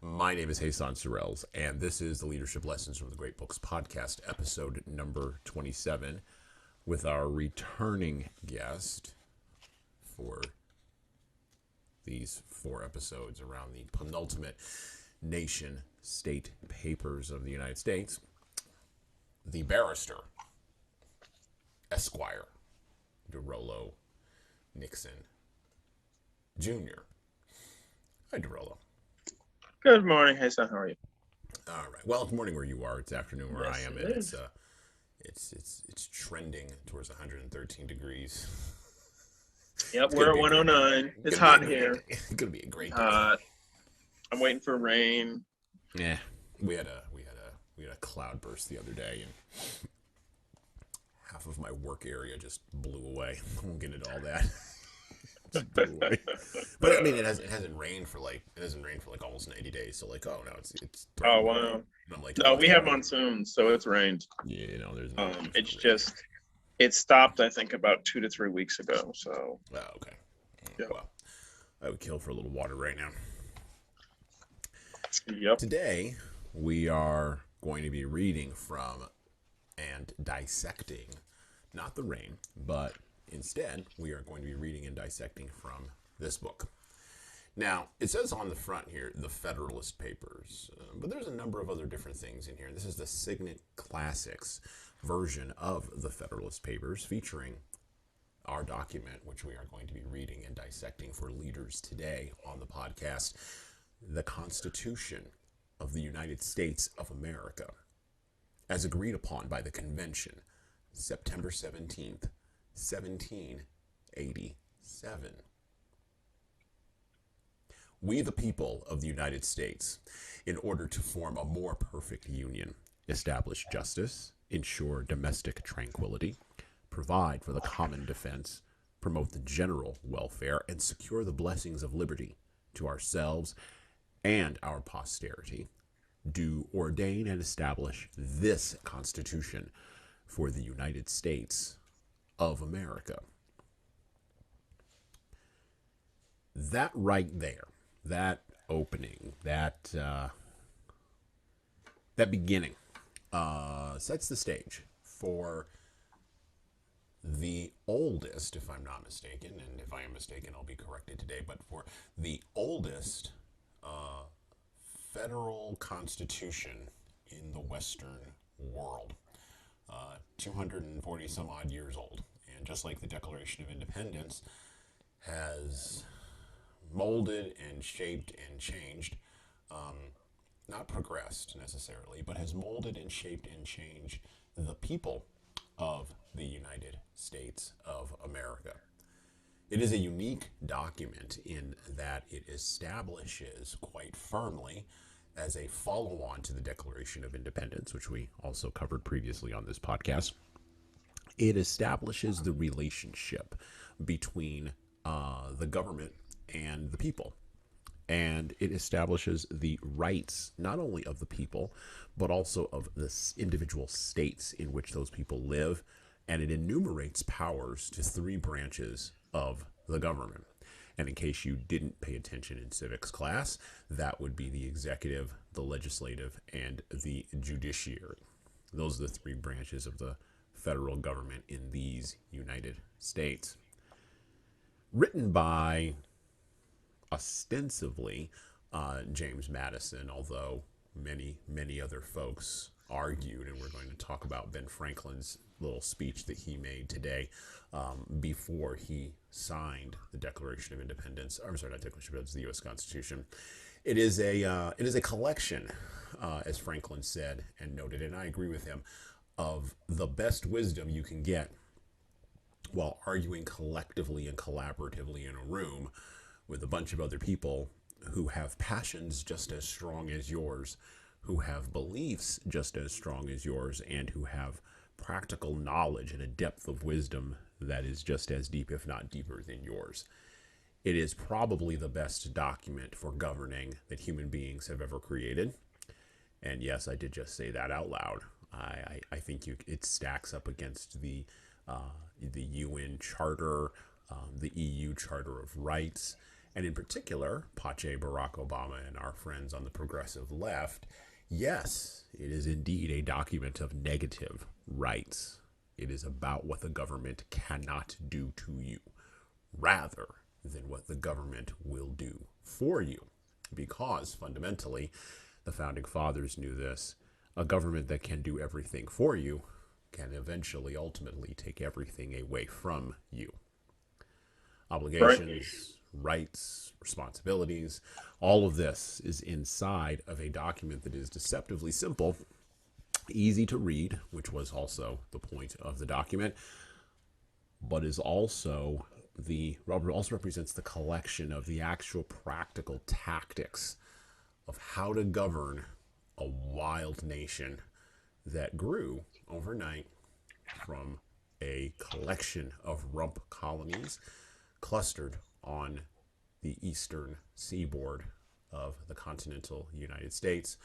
My name is Hassan Sorrells, and this is the Leadership Lessons from the Great Books podcast, episode number 27, with our returning guest for these 4 episodes around the penultimate nation-state papers of the United States, the barrister, Esquire, Dorollo, Nixon, Jr. Hi, Dorollo. Good morning, Hassan. How are you? All right. Well, it's morning where you are. It's afternoon where I Yes, am, it and is. it's trending towards 113 degrees. Yep, It's gonna we're at be a great. 109. It's Gonna be a hot great. here. It's gonna be a great day. Hot. I'm waiting for rain. Yeah, we had a cloudburst the other day, and half of my work area just blew away. I won't get into all that. Just blew away. But I mean, it hasn't rained for like almost 90 days. So like, oh no, it's Oh threatening. wow. And I'm like, No, oh, it's we gonna have rain. monsoons, so it's rained. Yeah, there's no need It's for rain. just it stopped, I think, about 2 to 3 weeks ago. So Oh, okay. yep. Well, I would kill for a little water right now. Yep. Today, we are going to be reading from and dissecting, not the rain, but instead, we are going to be reading and dissecting from this book. Now, it says on the front here, the Federalist Papers, but there's a number of other different things in here. This is the Signet Classics version of the Federalist Papers, featuring our document, which we are going to be reading and dissecting for leaders today on the podcast, the Constitution of the United States of America, as agreed upon by the convention, September 17th, 1787. We, the people of the United States, in order to form a more perfect union, establish justice, ensure domestic tranquility, provide for the common defense, promote the general welfare, and secure the blessings of liberty to ourselves and our posterity, do ordain and establish this Constitution for the United States of America. That right there, that opening, that beginning, sets the stage for the oldest, if I'm not mistaken, and if I am mistaken, I'll be corrected today, but for the oldest federal constitution in the Western world, 240 some odd years old. And just like the Declaration of Independence has molded and shaped and changed, not progressed necessarily, but has molded and shaped and changed the people of the United States of America. It is a unique document in that it establishes quite firmly, as a follow on to the Declaration of Independence, which we also covered previously on this podcast, it establishes the relationship between the government and the people. And it establishes the rights not only of the people, but also of the individual states in which those people live. And it enumerates powers to 3 branches of the government. And in case you didn't pay attention in civics class, that would be the executive, the legislative, and the judiciary. Those are the 3 branches of the federal government in these United States. Written by ostensibly James Madison, although many other folks argued, and we're going to talk about Ben Franklin's little speech that he made today before he signed the Declaration of Independence. I'm sorry, not Declaration of Independence, the U.S. Constitution. It is a collection, as Franklin said and noted, and I agree with him, of the best wisdom you can get while arguing collectively and collaboratively in a room with a bunch of other people who have passions just as strong as yours, who have beliefs just as strong as yours, and who have practical knowledge and a depth of wisdom that is just as deep, if not deeper, than yours. It is probably the best document for governing that human beings have ever created. And yes, I did just say that out loud. I think it stacks up against the UN Charter, the EU Charter of Rights, and in particular, Pache, Barack Obama, and our friends on the progressive left, yes, it is indeed a document of negative rights. It is about what the government cannot do to you, rather than what the government will do for you. Because fundamentally, the founding fathers knew this. A government that can do everything for you can eventually, ultimately, take everything away from you. Obligations, rights, responsibilities, all of this is inside of a document that is deceptively simple, easy to read, which was also the point of the document, but is also represents the collection of the actual practical tactics of how to govern a wild nation that grew overnight from a collection of rump colonies clustered on the eastern seaboard of the continental United States,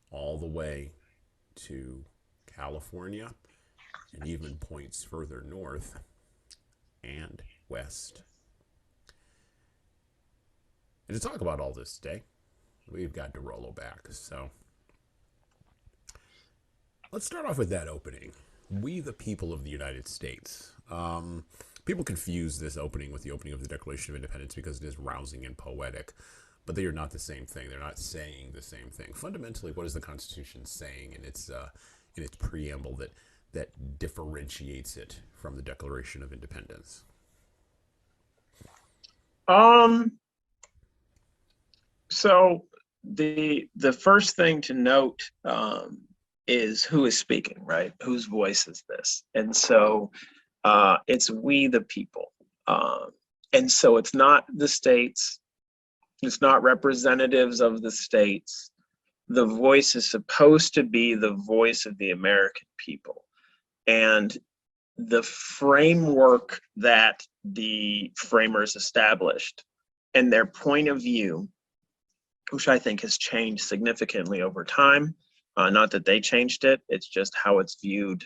all the way to California and even points further north and west. And to talk about all this today, we've got Dorollo back. So let's start off with that opening. We, the people of the United States. People confuse this opening with the opening of the Declaration of Independence because it is rousing and poetic, but they are not the same thing. They're not saying the same thing. Fundamentally, what is the Constitution saying in its preamble that differentiates it from the Declaration of Independence? So the first thing to note is who is speaking, right? Whose voice is this? And so it's we the people. And so it's not the states, it's not representatives of the states. The voice is supposed to be the voice of the American people. And the framework that the framers established and their point of view, which I think has changed significantly over time, not that they changed it, it's just how it's viewed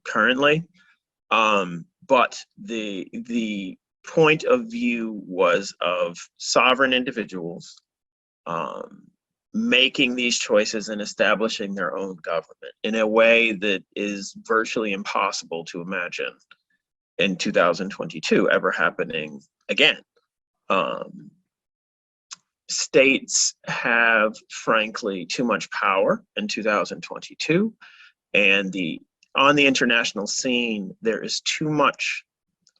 currently. But the point of view was of sovereign individuals making these choices and establishing their own government in a way that is virtually impossible to imagine in 2022 ever happening again. States have, frankly, too much power in 2022, and on the international scene, there is too much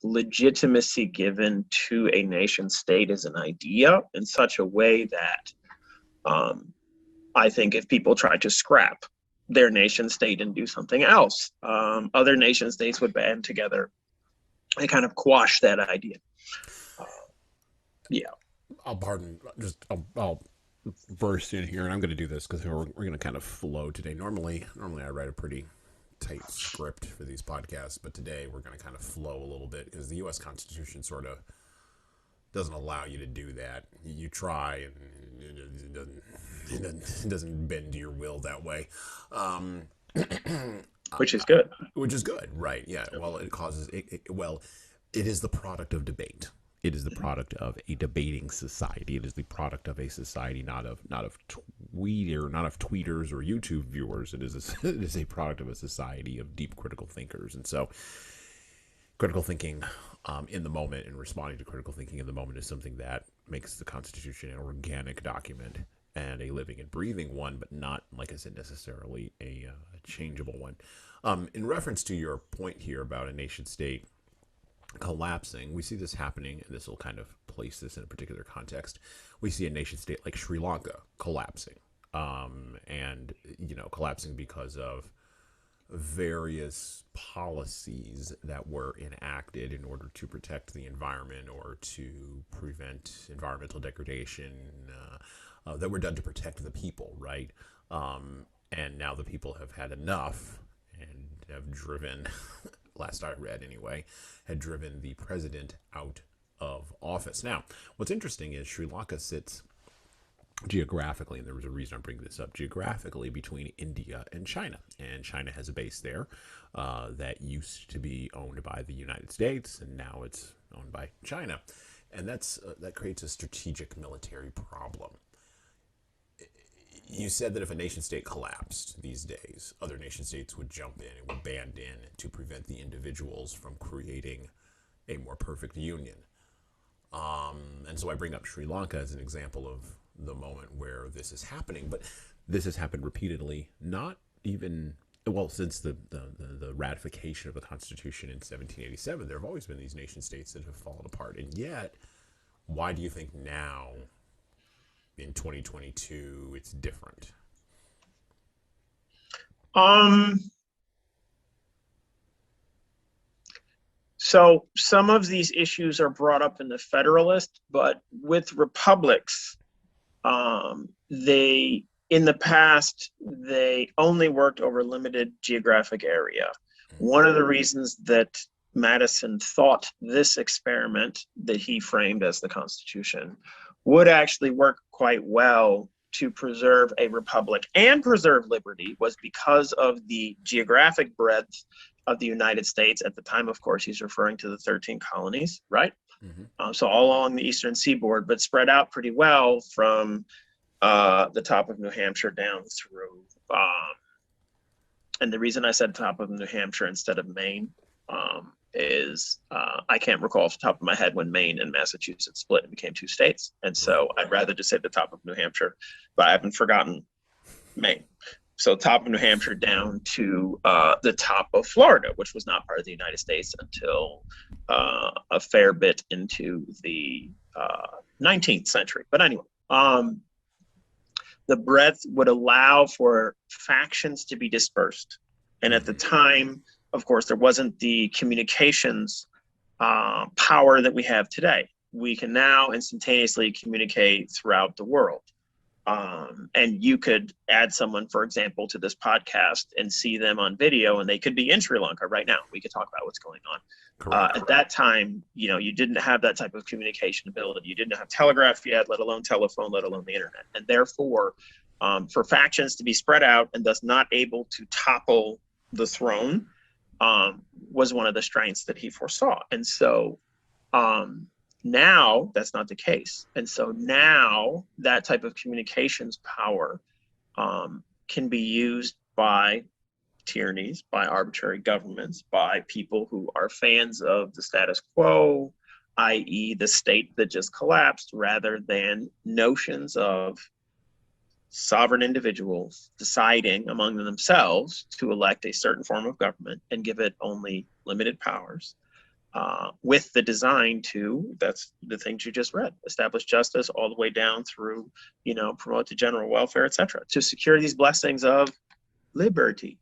legitimacy given to a nation state as an idea in such a way that I think if people tried to scrap their nation state and do something else, other nation states would band together and kind of quash that idea. Yeah. I'll burst in here, and I'm going to do this because we're going to kind of flow today. Normally I write a pretty tight script for these podcasts, but today we're going to kind of flow a little bit because the U.S. Constitution sort of doesn't allow you to do that. You try, and it doesn't bend to your will that way. Which is good. Which is good, right? Yeah. Well, it is the product of debate. It is the product of a debating society. It is the product of a society not of tweeters or YouTube viewers. It is a product of a society of deep critical thinkers. And so critical thinking in the moment and responding to critical thinking in the moment is something that makes the Constitution an organic document and a living and breathing one, but not, like I said, necessarily a changeable one. In reference to your point here about a nation state collapsing, we see this happening, and this will kind of place this in a particular context. We see a nation state like Sri Lanka collapsing, and collapsing because of various policies that were enacted in order to protect the environment or to prevent environmental degradation, that were done to protect the people, right? And now the people have had enough and have driven last I read anyway, had driven the president out of office. Now, what's interesting is Sri Lanka sits geographically, and there was a reason I'm bringing this up, geographically between India and China. And China has a base there that used to be owned by the United States, and now it's owned by China. And that creates a strategic military problem. You said that if a nation state collapsed these days, other nation states would jump in and would band in to prevent the individuals from creating a more perfect union. And so I bring up Sri Lanka as an example of the moment where this is happening. But this has happened repeatedly, not even, well, since the ratification of the Constitution in 1787, there have always been these nation states that have fallen apart. And yet, why do you think now, in 2022, it's different? So some of these issues are brought up in the Federalist, but with republics, they, in the past, they only worked over a limited geographic area. One of the reasons that Madison thought this experiment that he framed as the Constitution would actually work quite well to preserve a republic and preserve liberty was because of the geographic breadth of the United States. At the time, of course, he's referring to the 13 colonies, right? Mm-hmm. So all along the eastern seaboard, but spread out pretty well from the top of New Hampshire down through, and the reason I said top of New Hampshire instead of Maine is I can't recall off the top of my head when Maine and Massachusetts split and became two states. And so I'd rather just say the top of New Hampshire, but I haven't forgotten Maine. So top of New Hampshire down to the top of Florida, which was not part of the United States until a fair bit into the 19th century. But anyway, the breadth would allow for factions to be dispersed. And at the time, of course, there wasn't the communications power that we have today. We can now instantaneously communicate throughout the world. And you could add someone, for example, to this podcast and see them on video, and they could be in Sri Lanka right now. We could talk about what's going on. At that time, you didn't have that type of communication ability. You didn't have telegraph yet, let alone telephone, let alone the internet. And therefore, for factions to be spread out and thus not able to topple the throne was one of the strengths that he foresaw. And so now that's not the case. And so now that type of communications power can be used by tyrannies, by arbitrary governments, by people who are fans of the status quo, i.e. the state that just collapsed, rather than notions of sovereign individuals deciding among themselves to elect a certain form of government and give it only limited powers. With the design to, that's the things you just read, establish justice all the way down through, promote the general welfare, etc., to secure these blessings of liberty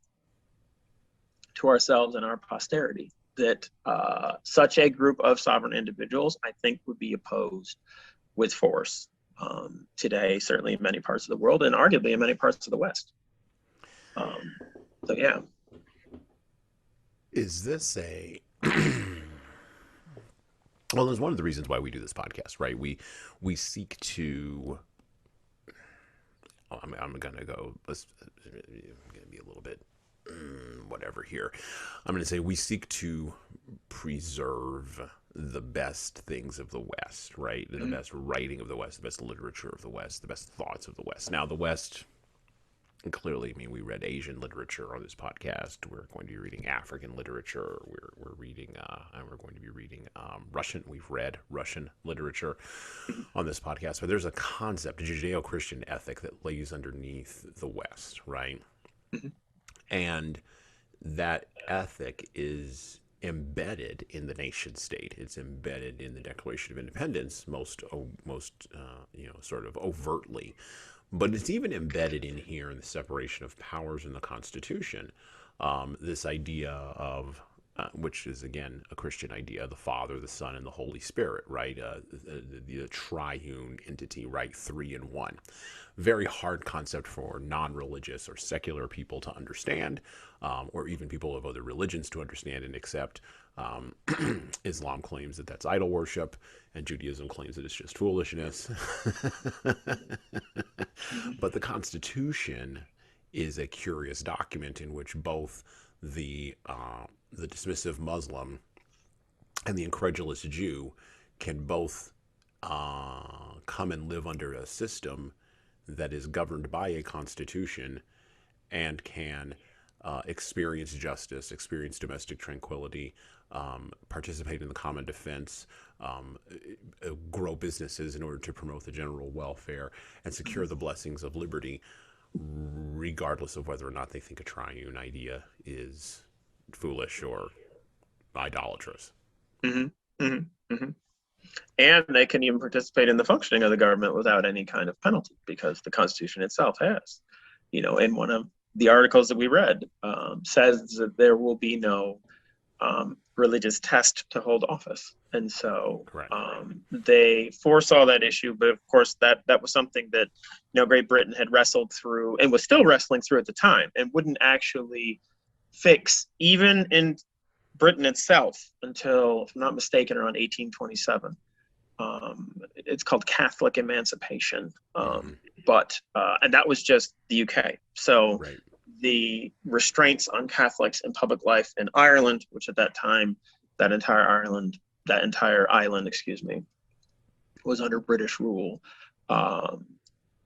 to ourselves and our posterity, that such a group of sovereign individuals, I think, would be opposed with force today, certainly in many parts of the world, and arguably in many parts of the West. So, yeah. Is this a... Well, there's one of the reasons why we do this podcast, right? We seek to... I'm going to go... I'm going to be a little bit... whatever here. I'm going to say we seek to preserve the best things of the West, right? The best writing of the West, the best literature of the West, the best thoughts of the West. Now, the West... Clearly, we read Asian literature on this podcast. We're going to be reading African literature. We're reading, and we're going to be reading Russian. We've read Russian literature on this podcast. But there's a concept, a Judeo-Christian ethic that lays underneath the West, right? Mm-hmm. And that ethic is embedded in the nation state. It's embedded in the Declaration of Independence, most sort of overtly. But it's even embedded in here in the separation of powers in the Constitution, this idea of, which is, again, a Christian idea, the Father, the Son, and the Holy Spirit, right? The triune entity, right? 3 in 1. Very hard concept for non-religious or secular people to understand, or even people of other religions to understand and accept. Islam claims that that's idol worship, and Judaism claims that it's just foolishness. But the Constitution is a curious document in which both the dismissive Muslim and the incredulous Jew can both come and live under a system that is governed by a constitution and can experience justice, experience domestic tranquility, participate in the common defense, grow businesses in order to promote the general welfare, and secure the blessings of liberty, regardless of whether or not they think a triune idea is foolish or idolatrous. Mm-hmm. Mm-hmm. Mm-hmm. And they can even participate in the functioning of the government without any kind of penalty, because the Constitution itself has, in one of the articles that we read, says that there will be no religious test to hold office. And so they foresaw that issue, but of course that was something that Great Britain had wrestled through and was still wrestling through at the time, and wouldn't actually fix even in Britain itself until, if I'm not mistaken, around 1827. It's called Catholic Emancipation, but and that was just the UK. So the restraints on Catholics in public life in Ireland, which at that time, that entire island, was under British rule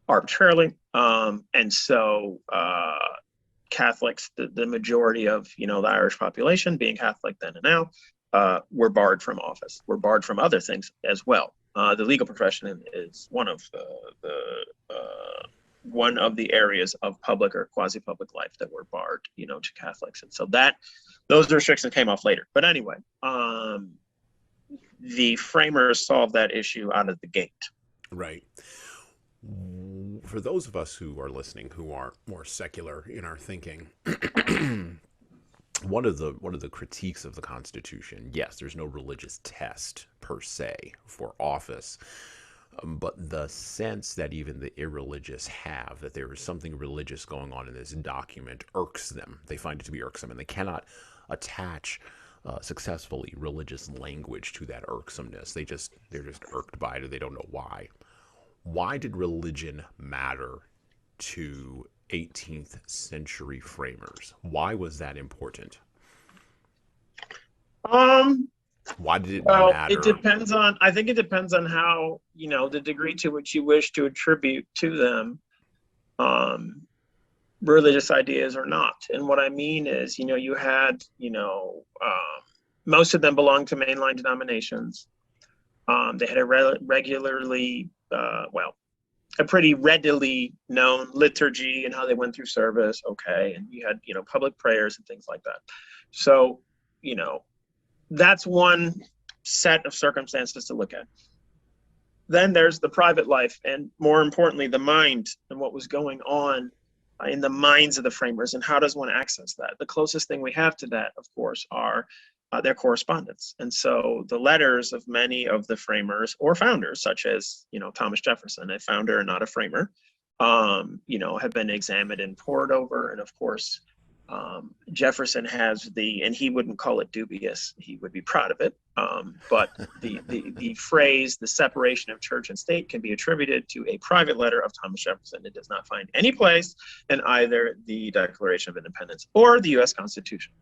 arbitrarily, and so Catholics, the majority of the Irish population, being Catholic then and now, were barred from office. Were barred from other things as well. The legal profession is one of the areas of public or quasi-public life that were barred, to Catholics, and so those restrictions came off later. But anyway, the framers solved that issue out of the gate. Right. For those of us who are listening who are more secular in our thinking, one of the critiques of the Constitution, yes, there's no religious test per se for office, but the sense that even the irreligious have that there is something religious going on in this document irks them. They find it to be irksome, and they cannot attach successfully religious language to that irksomeness. They're just irked by it. They don't know why. Why did religion matter to 18th century framers? Why was that important? Why did it matter? I think it depends on how, the degree to which you wish to attribute to them religious ideas or not. And what I mean is, you had, most of them belonged to mainline denominations. They had a pretty readily known liturgy and how they went through service. Okay. And you had, public prayers and things like that. So, that's one set of circumstances to look at. Then there's the private life, and more importantly, the mind and what was going on in the minds of the framers, and how does one access that? The closest thing we have to that, of course, are their correspondence. And so the letters of many of the framers or founders, such as, Thomas Jefferson, a founder and not a framer, have been examined and pored over. And of course, Jefferson has and he wouldn't call it dubious, he would be proud of it, but the phrase, the separation of church and state, can be attributed to a private letter of Thomas Jefferson. It does not find any place in either the Declaration of Independence or the U.S. Constitution.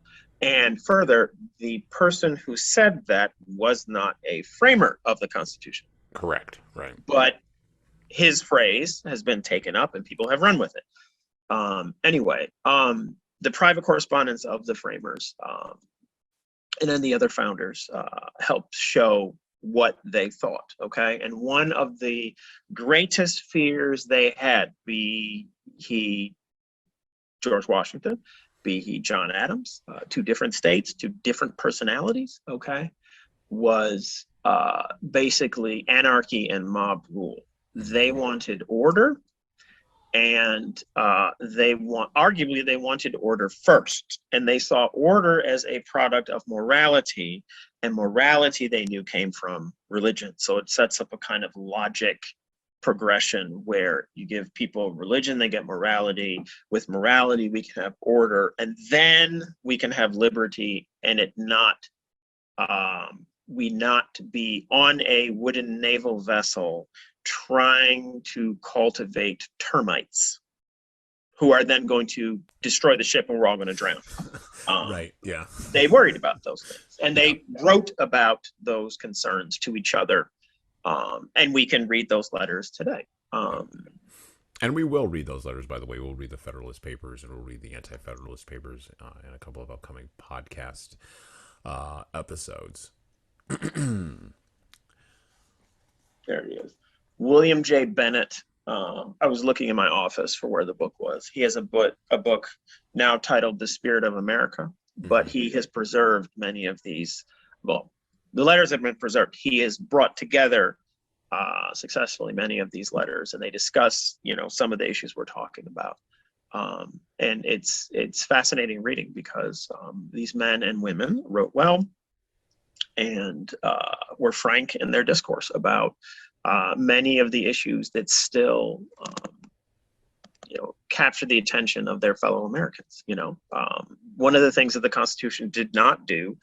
And further, the person who said that was not a framer of the Constitution. Correct, right. But his phrase has been taken up and people have run with it. Anyway, the private correspondence of the framers and then the other founders helped show what they thought, okay? And one of the greatest fears they had, be he George Washington, be he John Adams, two different states, two different personalities, okay, was basically anarchy and mob rule. They wanted order, and they wanted order first, and they saw order as a product of morality, and morality they knew came from religion. So it sets up a kind of logic progression where you give people religion, they get morality. With morality, we can have order, and then we can have liberty, and we not be on a wooden naval vessel trying to cultivate termites who are then going to destroy the ship and we're all going to drown. Right, yeah. They worried about those things, and they wrote about those concerns to each other And we can read those letters today. And we will read those letters, by the way. We'll read the Federalist Papers and we'll read the Anti-Federalist Papers in a couple of upcoming podcast episodes. There he is. William J. Bennett. I was looking in my office for where the book was. He has a book now titled The Spirit of America, but he has preserved many of these. Well, the letters have been preserved. He has brought together successfully many of these letters, and they discuss, some of the issues we're talking about. And it's fascinating reading because these men and women wrote well and were frank in their discourse about many of the issues that still, capture the attention of their fellow Americans. One of the things that the Constitution did not do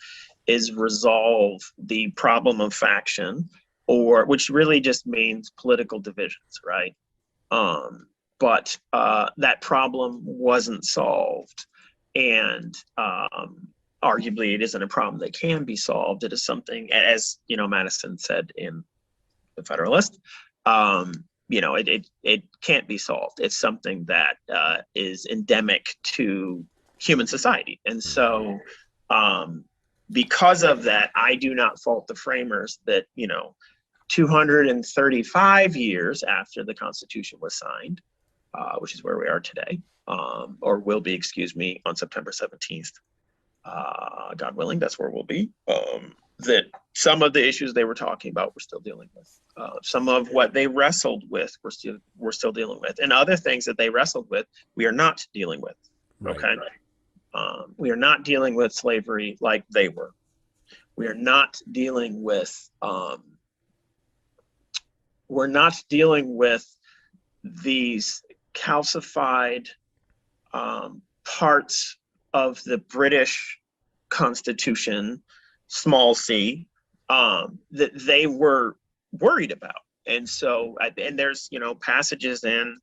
is resolve the problem of faction, which really just means political divisions, right? But that problem wasn't solved, and arguably it isn't a problem that can be solved. It is something, as Madison said in the Federalist, it can't be solved. It's something that is endemic to human society, and so because of that, I do not fault the framers that 235 years after the Constitution was signed, which is where we are today, or will be, on September 17th. God willing, that's where we'll be. That some of the issues they were talking about, we're still dealing with. Some of what they wrestled with, we're still dealing with, and other things that they wrestled with, we are not dealing with. Right. Okay, we are not dealing with slavery like they were. We are not dealing with. We're not dealing with these calcified parts of the British Constitution, small c, that they were worried about. And so, and there's, passages in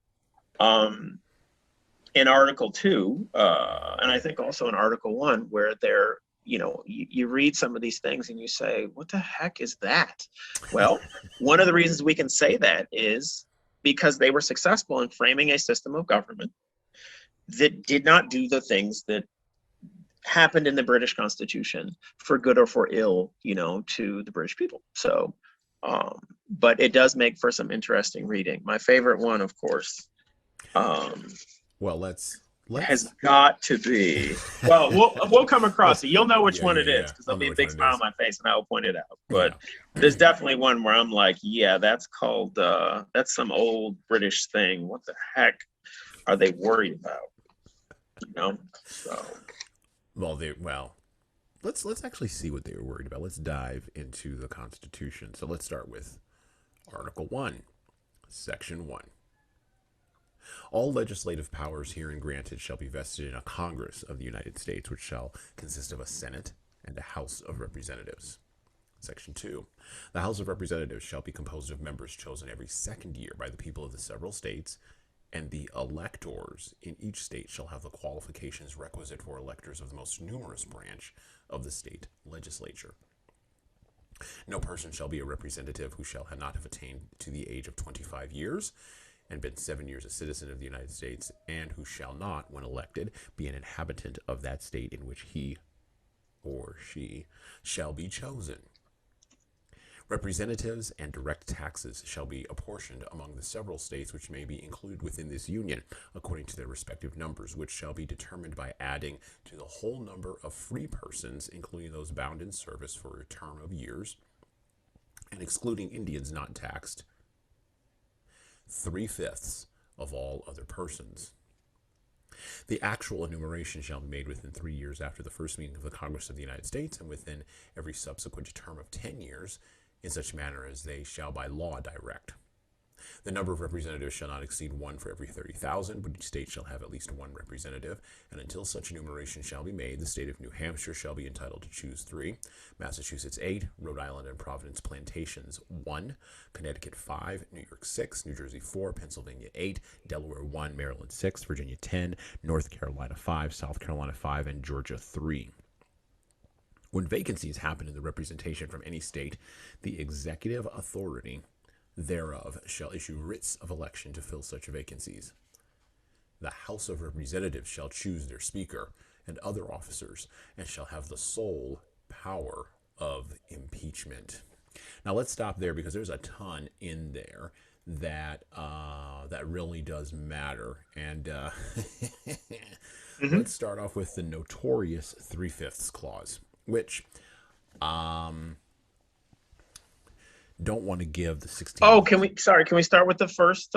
Article 2, and I think also in Article 1, where they're, you read some of these things and you say, what the heck is that? Well, one of the reasons we can say that is because they were successful in framing a system of government that did not do the things that happened in the British Constitution, for good or for ill, to the British people. So, but it does make for some interesting reading. My favorite one, of course, let's has got to be, well, we'll come across it. You'll know which one it is, because there'll be a big smile on my face and I will point it out. But there's definitely one where I'm like, yeah, that's called, that's some old British thing. What the heck are they worried about? So. Let's actually see what they were worried about. Let's dive into the Constitution. So let's start with Article 1, Section 1. All legislative powers herein granted shall be vested in a Congress of the United States, which shall consist of a Senate and a House of Representatives. Section 2. The House of Representatives shall be composed of members chosen every second year by the people of the several states, and the electors in each state shall have the qualifications requisite for electors of the most numerous branch of the state legislature. No person shall be a representative who shall not have attained to the age of 25 years and been 7 years a citizen of the United States, and who shall not, when elected, be an inhabitant of that state in which he or she shall be chosen. Representatives and direct taxes shall be apportioned among the several states which may be included within this union, according to their respective numbers, which shall be determined by adding to the whole number of free persons, including those bound in service for a term of years, and excluding Indians not taxed, 3/5 of all other persons. The actual enumeration shall be made within 3 years after the first meeting of the Congress of the United States, and within every subsequent term of 10 years, in such manner as they shall by law direct. The number of representatives shall not exceed 1 for every 30,000, but each state shall have at least 1 representative, and until such enumeration shall be made, the state of New Hampshire shall be entitled to choose 3, Massachusetts 8, Rhode Island and Providence Plantations 1, Connecticut 5, New York 6, New Jersey 4, Pennsylvania 8, Delaware 1, Maryland 6, Virginia 10, North Carolina 5, South Carolina 5, and Georgia 3. When vacancies happen in the representation from any state, the executive authority thereof shall issue writs of election to fill such vacancies. The House of Representatives shall choose their speaker and other officers, and shall have the sole power of impeachment. Now let's stop there because there's a ton in there that that really does matter. And Mhm. let's start off with the notorious 3/5 clause, which don't want to give the 16. Oh, can we start with the first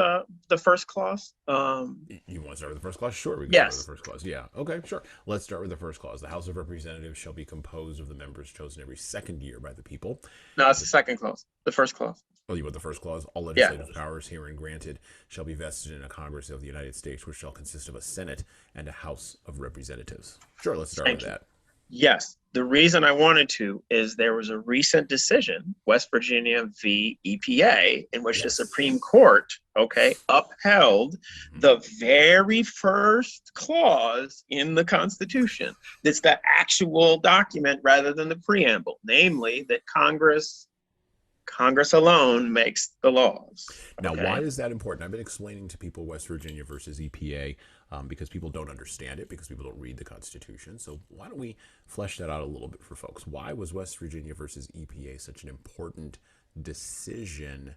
clause? You want to start with the first clause? Sure, we can start with Yes. the first clause. Yeah, okay, sure. Let's start with the first clause. The House of Representatives shall be composed of the members chosen every second year by the people. No, it's the second clause. The first clause. Oh, you want the first clause? All Yeah. legislative powers herein granted shall be vested in a Congress of the United States, which shall consist of a Senate and a House of Representatives. Sure, let's start Thank with you. that. Yes. The reason I wanted to is there was a recent decision, West Virginia v. EPA, in which the Yes. Supreme Court, upheld the very first clause in the Constitution. That's the actual document rather than the preamble, namely that Congress alone makes the laws. Now, Okay? why is that important? I've been explaining to people West Virginia versus EPA because people don't understand it, because people don't read the Constitution. So why don't we flesh that out a little bit for folks? Why was West Virginia versus EPA such an important decision,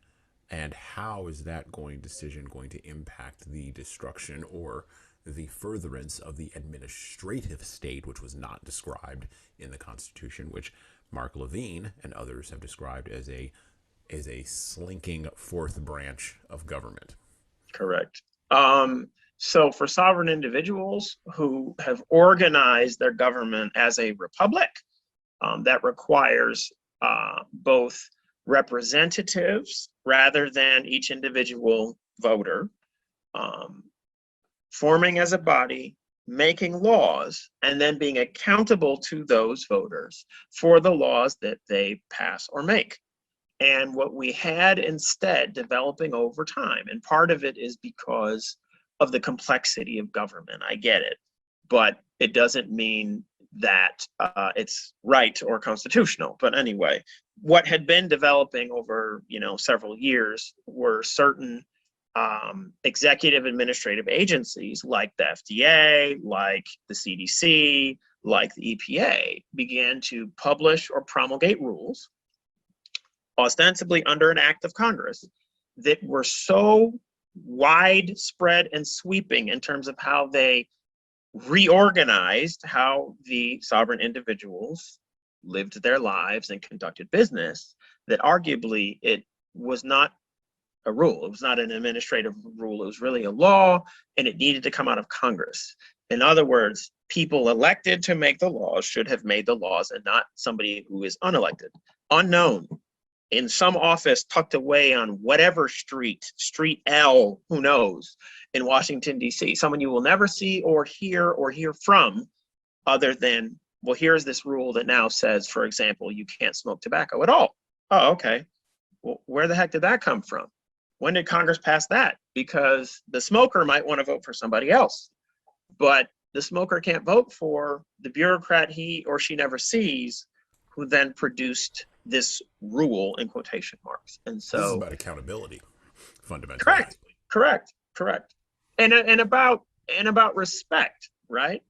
and how is that decision going to impact the destruction or the furtherance of the administrative state, which was not described in the Constitution, which Mark Levine and others have described as a slinking fourth branch of government? Correct. So for sovereign individuals who have organized their government as a republic, that requires both representatives rather than each individual voter, forming as a body, making laws, and then being accountable to those voters for the laws that they pass or make. And what we had instead developing over time, and part of it is because of the complexity of government, I get it, but it doesn't mean that it's right or constitutional. But anyway, what had been developing over several years were certain executive administrative agencies like the FDA, like the CDC, like the EPA began to publish or promulgate rules, ostensibly under an act of Congress, that were so widespread and sweeping in terms of how they reorganized how the sovereign individuals lived their lives and conducted business, that arguably it was not a rule. It was not an administrative rule. It was really a law, and it needed to come out of Congress. In other words, people elected to make the laws should have made the laws, and not somebody who is unelected, unknown, in some office tucked away on whatever street L, who knows, in Washington, D.C. Someone you will never see or hear from, other than, well, here's this rule that now says, for example, you can't smoke tobacco at all. Oh, okay. Well, where the heck did that come from? When did Congress pass that? Because the smoker might want to vote for somebody else, but the smoker can't vote for the bureaucrat he or she never sees, who then produced this rule in quotation marks. And so This is about accountability, fundamentally. Correct. And about respect, right?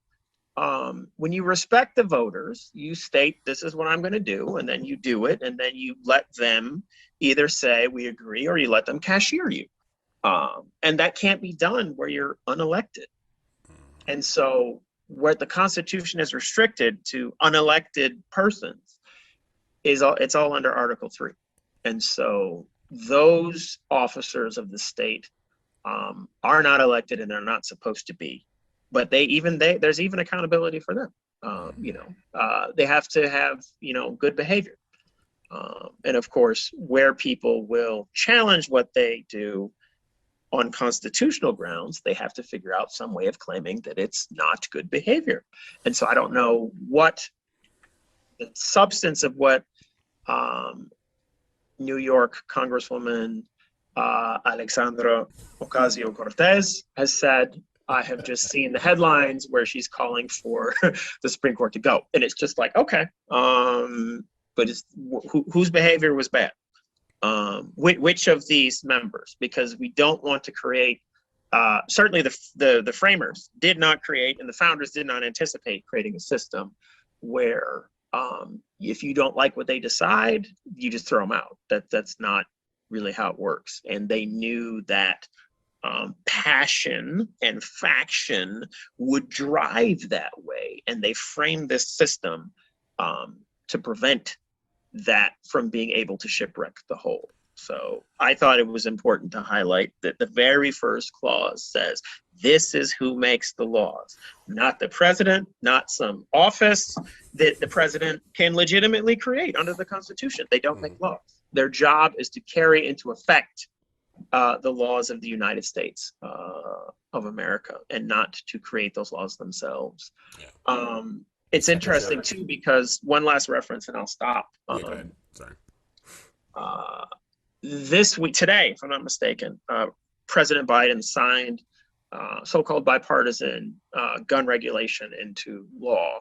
When you respect the voters, you state, this is what I'm going to do, and then you do it, and then you let them either say we agree, or you let them cashier you. And that can't be done where you're unelected. And so where the Constitution is restricted to unelected persons, it's all under Article 3. And so those officers of the state are not elected, and they're not supposed to be. But there's even accountability for them. They have to have good behavior. And of course, where people will challenge what they do on constitutional grounds, they have to figure out some way of claiming that it's not good behavior. And so I don't know what the substance of what New York Congresswoman Alexandra Ocasio-Cortez has said, I have just seen the headlines where she's calling for the Supreme Court to go, and it's just like, okay, but it's whose behavior was bad? Which of these members? Because we don't want to create. Certainly, the framers did not create, and the founders did not anticipate creating a system where if you don't like what they decide, you just throw them out. That's not really how it works. And they knew that passion and faction would drive that way, and they framed this system to prevent that from being able to shipwreck the whole. So I thought it was important to highlight that the very first clause says, this is who makes the laws, not the president, not some office that the president can legitimately create under the Constitution. They don't make laws. Their job is to carry into effect the laws of the United States of America, and not to create those laws themselves. Yeah. It's interesting too, because one last reference and I'll stop. Yeah, go ahead. Sorry. This week, today, if I'm not mistaken, President Biden signed so-called bipartisan gun regulation into law.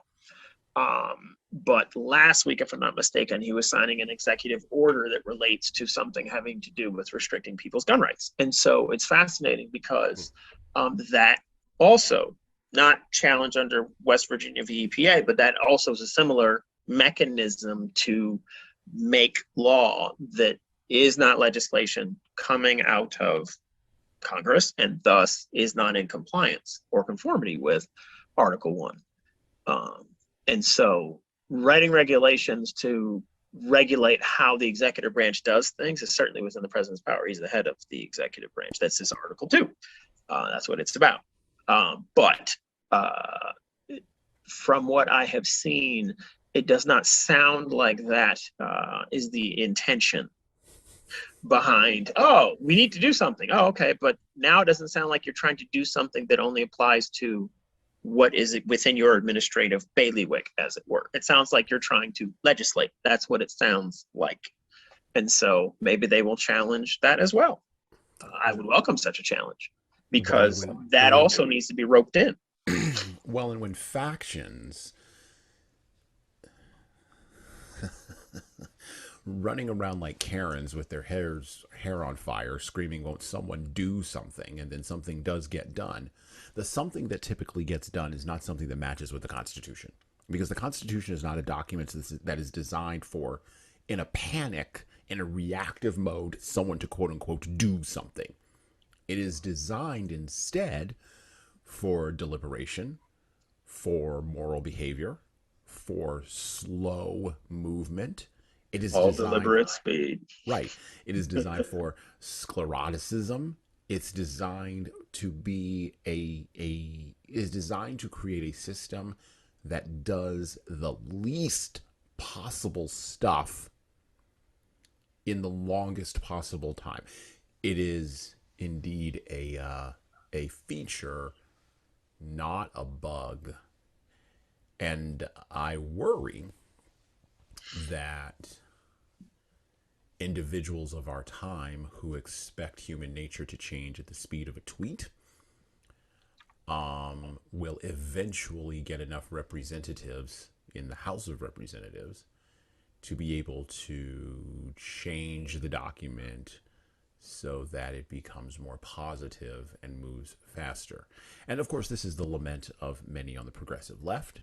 But last week, if I'm not mistaken, he was signing an executive order that relates to something having to do with restricting people's gun rights. And so it's fascinating because that also, not challenged under West Virginia v. EPA, but that also is a similar mechanism to make law that is not legislation coming out of Congress, and thus is not in compliance or conformity with Article 1. And so writing regulations to regulate how the executive branch does things is certainly within the president's power. He's the head of the executive branch. That's his Article 2. That's what it's about. But from what I have seen, it does not sound like that is the intention behind, oh, we need to do something. Oh, okay. But now it doesn't sound like you're trying to do something that only applies to what is it within your administrative bailiwick, as it were. It sounds like you're trying to legislate. That's what it sounds like. And so maybe they will challenge that as well. I would welcome such a challenge, because that also needs to be roped in. Well, and when factions running around like Karens with their hair on fire, screaming, won't someone do something? And then something does get done. The something that typically gets done is not something that matches with the Constitution, because the Constitution is not a document that is designed for, in a panic, in a reactive mode, someone to quote unquote do something. It is designed instead for deliberation, for moral behavior, for slow movement. It is all deliberate speed. Right. It is designed for scleroticism. It's designed to be is designed to create a system that does the least possible stuff in the longest possible time. It is indeed a feature, not a bug. And I worry that individuals of our time who expect human nature to change at the speed of a tweet will eventually get enough representatives in the House of Representatives to be able to change the document so that it becomes more positive and moves faster. And of course, this is the lament of many on the progressive left.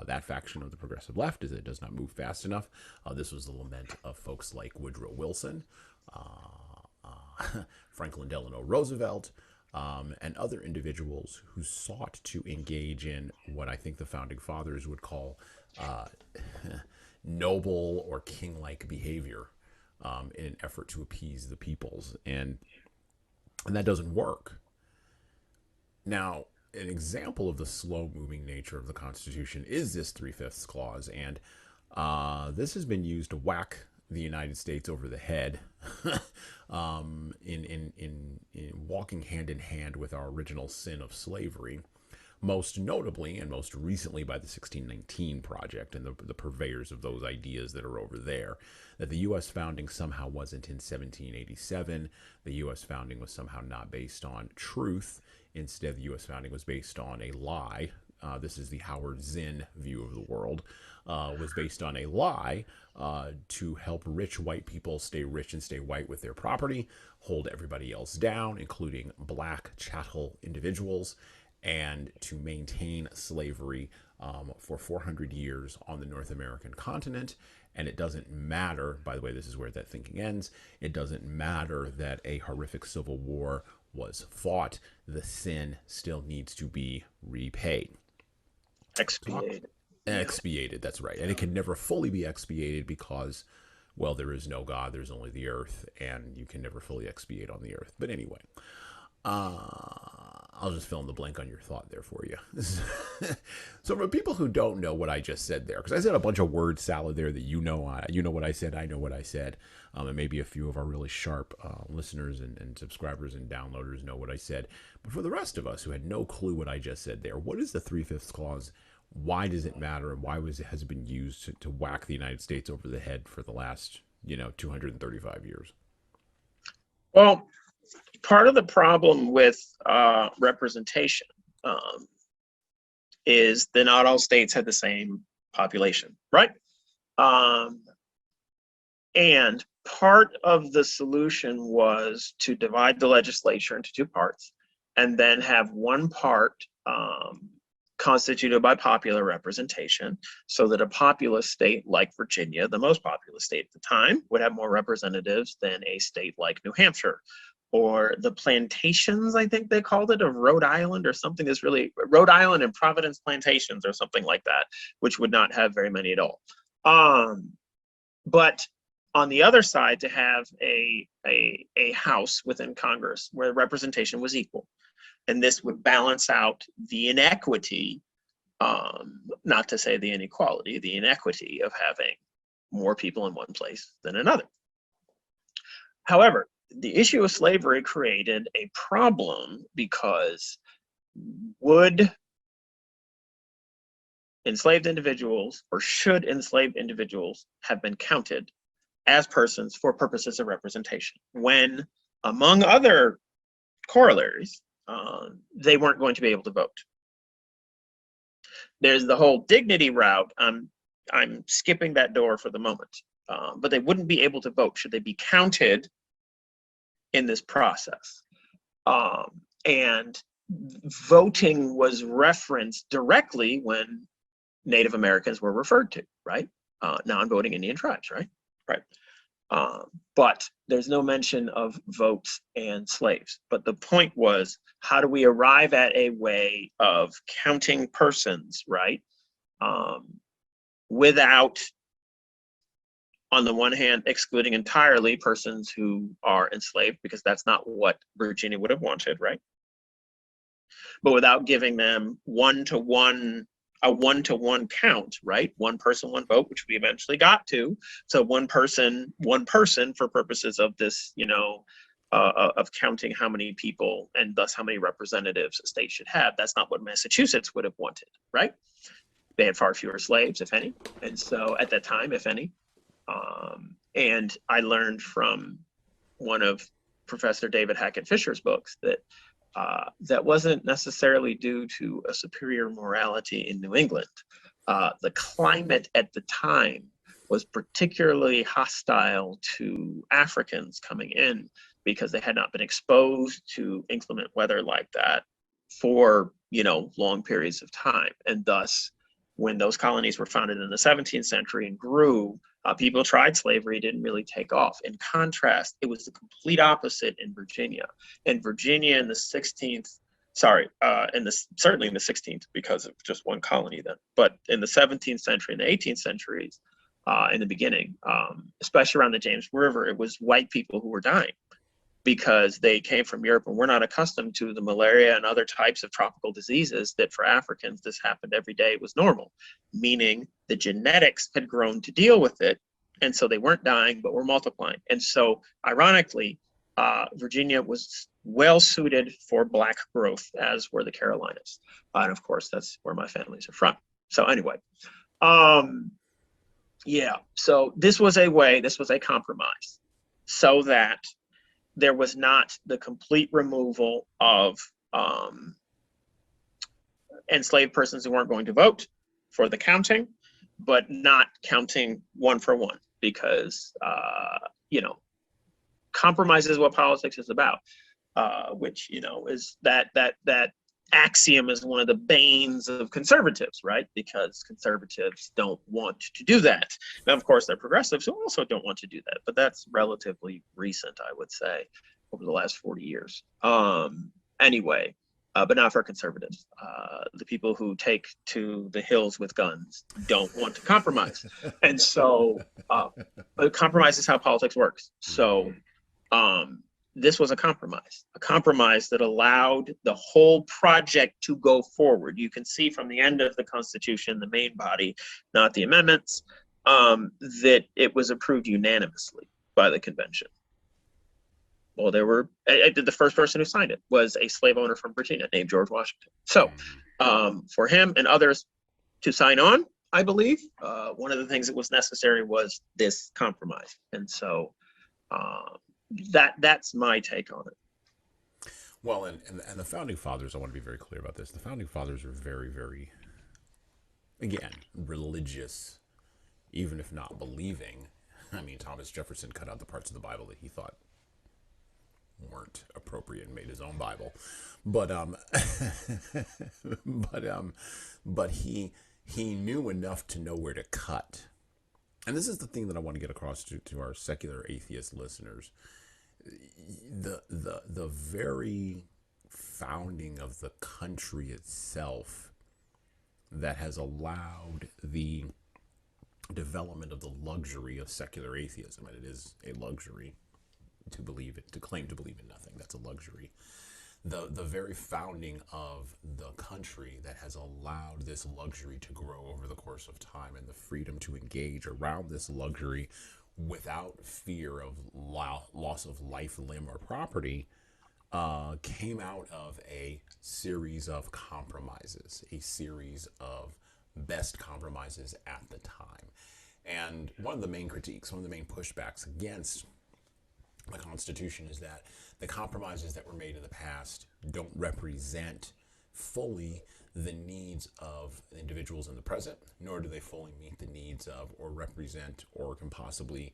That faction of the progressive left is it does not move fast enough. This was the lament of folks like Woodrow Wilson, Franklin Delano Roosevelt, and other individuals who sought to engage in what I think the founding fathers would call noble or king-like behavior in an effort to appease the peoples. And that doesn't work. Now, an example of the slow-moving nature of the Constitution is this 3/5 clause, and this has been used to whack the United States over the head in walking hand in hand with our original sin of slavery. most notably and most recently by the 1619 Project and the purveyors of those ideas that are over there, that the U.S. founding somehow wasn't in 1787. The U.S. founding was somehow not based on truth. Instead, the U.S. founding was based on a lie. This is the Howard Zinn view of the world. Was based on a lie to help rich white people stay rich and stay white with their property, hold everybody else down, including black chattel individuals, and to maintain slavery for 400 years on the North American continent. And it doesn't matter, by the way, this is where that thinking ends, it doesn't matter that a horrific civil war was fought, the sin still needs to be repaid. Expiated. Expiated, that's right. And it can never fully be expiated because, well, there is no God, there's only the earth, and you can never fully expiate on the earth. But anyway, I'll just fill in the blank on your thought there for you. So for people who don't know what I just said there, because I said a bunch of word salad there that you know what I said, I know what I said, and maybe a few of our really sharp listeners and subscribers and downloaders know what I said. But for the rest of us who had no clue what I just said there, what is the 3/5 clause? Why does it matter, and why has it been used to whack the United States over the head for the last 235 years? Well, part of the problem with representation is that not all states had the same population, right? And part of the solution was to divide the legislature into two parts and then have one part constituted by popular representation, so that a populous state like Virginia, the most populous state at the time, would have more representatives than a state like New Hampshire, or the plantations, I think they called it, of Rhode Island, or something that's really Rhode Island and Providence plantations or something like that, which would not have very many at all. But on the other side, to have a house within Congress where representation was equal. And this would balance out the inequity, not to say the inequality, the inequity of having more people in one place than another. However, the issue of slavery created a problem because would enslaved individuals, or should enslaved individuals, have been counted as persons for purposes of representation when, among other corollaries, they weren't going to be able to vote? There's the whole dignity route. I'm skipping that door for the moment, but they wouldn't be able to vote should they be counted in this process. And voting was referenced directly when Native Americans were referred to, right? Non-voting Indian tribes, right? Right. But there's no mention of votes and slaves. But the point was, how do we arrive at a way of counting persons, right? Without, on the one hand, excluding entirely persons who are enslaved, because that's not what Virginia would have wanted, right? But without giving them a one-to-one count, right? One person, one vote, which we eventually got to. So one person for purposes of this, of counting how many people and thus how many representatives a state should have. That's not what Massachusetts would have wanted, right? They had far fewer slaves, if any. And so at that time, if any. And I learned from one of Professor David Hackett Fisher's books that that wasn't necessarily due to a superior morality in New England. The climate at the time was particularly hostile to Africans coming in because they had not been exposed to inclement weather like that for, long periods of time. And thus, when those colonies were founded in the 17th century and grew, people tried slavery, didn't really take off. In contrast, it was the complete opposite in Virginia. In Virginia in the 16th, certainly in the 16th, because of just one colony then, but in the 17th century and the 18th centuries, in the beginning, especially around the James River, it was white people who were dying because they came from Europe and we're not accustomed to the malaria and other types of tropical diseases that for Africans, this happened every day. It was normal, meaning the genetics had grown to deal with it. And so they weren't dying, but were multiplying. And so ironically, Virginia was well suited for Black growth, as were the Carolinas. And of course, that's where my families are from. So anyway, yeah, so this was a compromise so that there was not the complete removal of enslaved persons who weren't going to vote for the counting, but not counting one for one, because compromise is what politics is about. Which is that axiom is one of the banes of conservatives, right? Because conservatives don't want to do that. Now, of course, they're progressives who also don't want to do that, but that's relatively recent, I would say, over the last 40 years. Anyway, but not for conservatives. The people who take to the hills with guns don't want to compromise. And so compromise is how politics works. So this was a compromise that allowed the whole project to go forward. You can see from the end of the Constitution, the main body, not the amendments, that it was approved unanimously by the convention. Well, the first person who signed it was a slave owner from Virginia named George Washington. So for him and others to sign on, I believe, one of the things that was necessary was this compromise. And so that's my take on it. Well, and the founding fathers, I want to be very clear about this. The founding fathers are very, very, again, religious, even if not believing. I mean, Thomas Jefferson cut out the parts of the Bible that he thought weren't appropriate and made his own Bible, but he knew enough to know where to cut. And this is the thing that I want to get across to our secular atheist listeners. The very founding of the country itself that has allowed the development of the luxury of secular atheism, and it is a luxury to believe it, to claim to believe in nothing. That's a luxury. The very founding of the country that has allowed this luxury to grow over the course of time, and the freedom to engage around this luxury without fear of loss of life, limb, or property, came out of a series of compromises, a series of best compromises at the time. And one of the main critiques, one of the main pushbacks against the Constitution is that the compromises that were made in the past don't represent fully the needs of individuals in the present, nor do they fully meet the needs of, or represent, or can possibly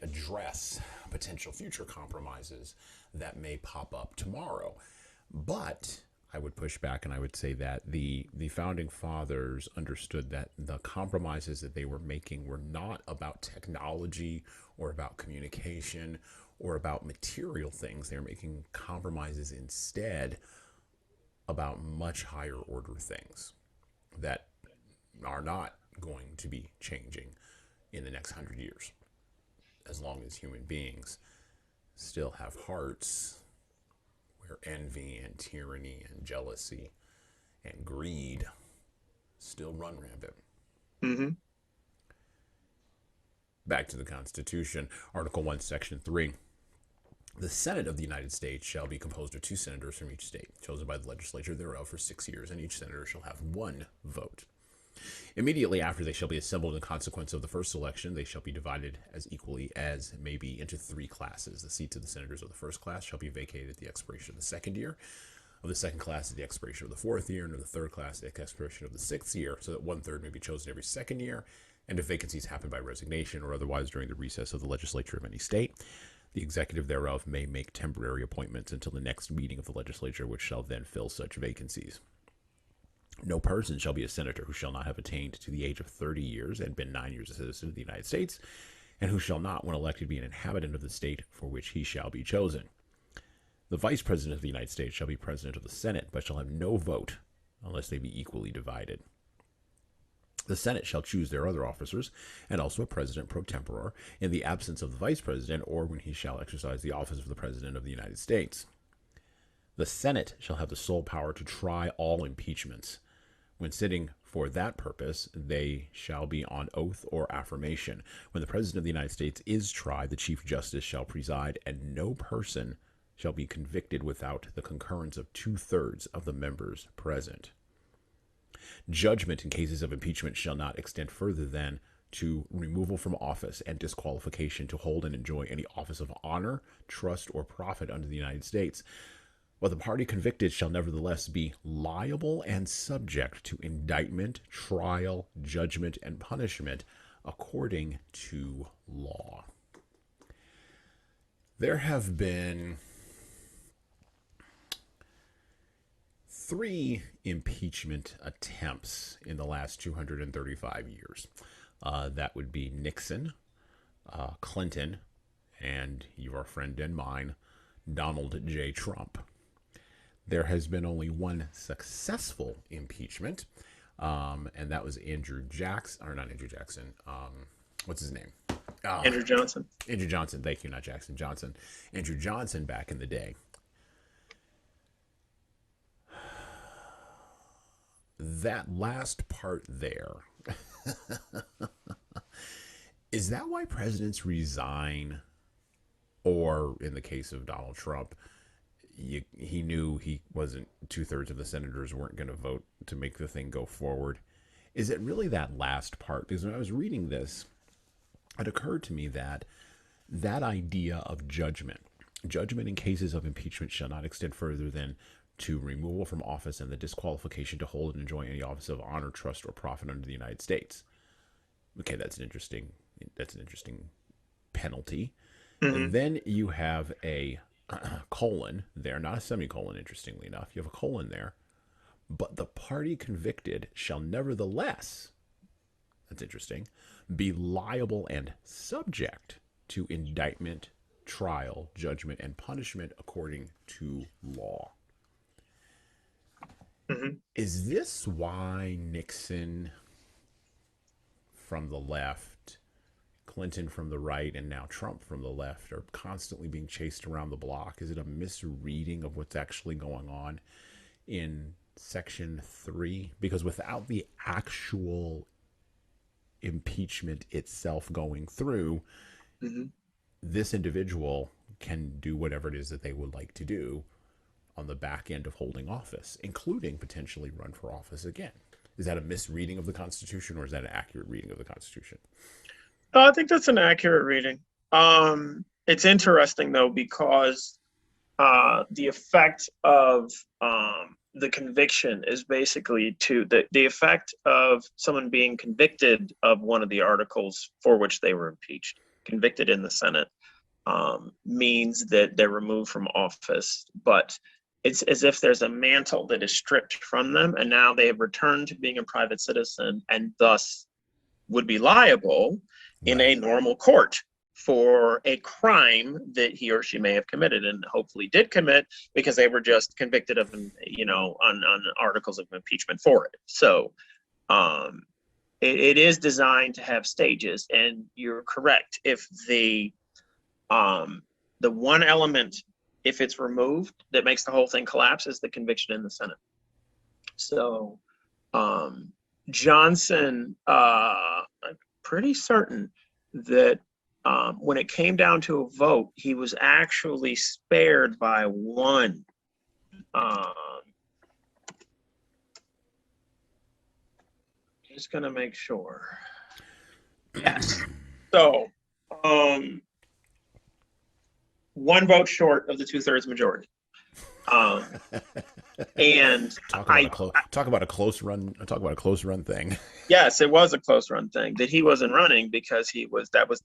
address potential future compromises that may pop up tomorrow. But I would push back and I would say that the founding fathers understood that the compromises that they were making were not about technology or about communication or about material things. They were making compromises instead about much higher order things that are not going to be changing in the next 100 years, as long as human beings still have hearts where envy and tyranny and jealousy and greed still run rampant. Mm-hmm. Back to the Constitution, Article 1, Section 3. The Senate of the United States shall be composed of 2 senators from each state, chosen by the legislature thereof for 6 years, and each senator shall have 1 vote. Immediately after they shall be assembled in consequence of the first election, they shall be divided as equally as may be into 3 classes. The seats of the senators of the first class shall be vacated at the expiration of the second year, of the second class at the expiration of the 4th year, and of the third class at the expiration of the 6th year, so that 1/3 may be chosen every second year, and if vacancies happen by resignation or otherwise during the recess of the legislature of any state, the executive thereof may make temporary appointments until the next meeting of the legislature, which shall then fill such vacancies. No person shall be a senator who shall not have attained to the age of 30 years and been 9 years a citizen of the United States, and who shall not, when elected, be an inhabitant of the state for which he shall be chosen. The vice president of the United States shall be president of the Senate, but shall have no vote unless they be equally divided. The Senate shall choose their other officers, and also a president pro tempore, in the absence of the vice president, or when he shall exercise the office of the president of the United States. The Senate shall have the sole power to try all impeachments, When sitting for that purpose, they shall be on oath or affirmation. When the President of the United States is tried, the Chief Justice shall preside, and no person shall be convicted without the concurrence of 2/3 of the members present. Judgment in cases of impeachment shall not extend further than to removal from office and disqualification to hold and enjoy any office of honor, trust, or profit under the United States. But the party convicted shall nevertheless be liable and subject to indictment, trial, judgment, and punishment according to law. There have been 3 impeachment attempts in the last 235 years. That would be Nixon, Clinton, and your friend and mine, Donald J. Trump. There has been only one successful impeachment, and that was Andrew Jackson, or not Andrew Jackson. What's his name? Andrew Johnson. Andrew Johnson. Thank you, not Jackson. Johnson. Andrew Johnson back in the day. That last part there. Is that why presidents resign? Or in the case of Donald Trump, he knew he wasn't 2/3 of the senators weren't going to vote to make the thing go forward. Is it really that last part? Because when I was reading this, it occurred to me that that idea of judgment in cases of impeachment shall not extend further than to removal from office and the disqualification to hold and enjoy any office of honor, trust, or profit under the United States. Okay, that's an interesting penalty. Mm-hmm. And then you have a colon there, not a semicolon, interestingly enough. You have a colon there. But the party convicted shall nevertheless, that's interesting, be liable and subject to indictment, trial, judgment, and punishment according to law. Mm-hmm. Is this why Nixon from the left, Clinton from the right, and now Trump from the left are constantly being chased around the block? Is it a misreading of what's actually going on in Section 3? Because without the actual impeachment itself going through, Mm-hmm. this individual can do whatever it is that they would like to do on the back end of holding office, including potentially run for office again. Is that a misreading of the Constitution, or is that an accurate reading of the Constitution? I think that's an accurate reading. It's interesting though, because the effect of the conviction is basically the effect of someone being convicted of one of the articles for which they were impeached, convicted in the Senate, means that they're removed from office, but it's as if there's a mantle that is stripped from them, and now they have returned to being a private citizen and thus would be liable in a normal court for a crime that he or she may have committed and hopefully did commit, because they were just convicted of, on articles of impeachment for it. So it is designed to have stages, and you're correct. If the one element, if it's removed, that makes the whole thing collapse is the conviction in the Senate. So Johnson, I'm pretty certain that when it came down to a vote, he was actually spared by one. Just gonna make sure. Yes. So one vote short of the 2/3 majority. And talk about a close run thing. Yes, it was a close run thing that he wasn't running because that was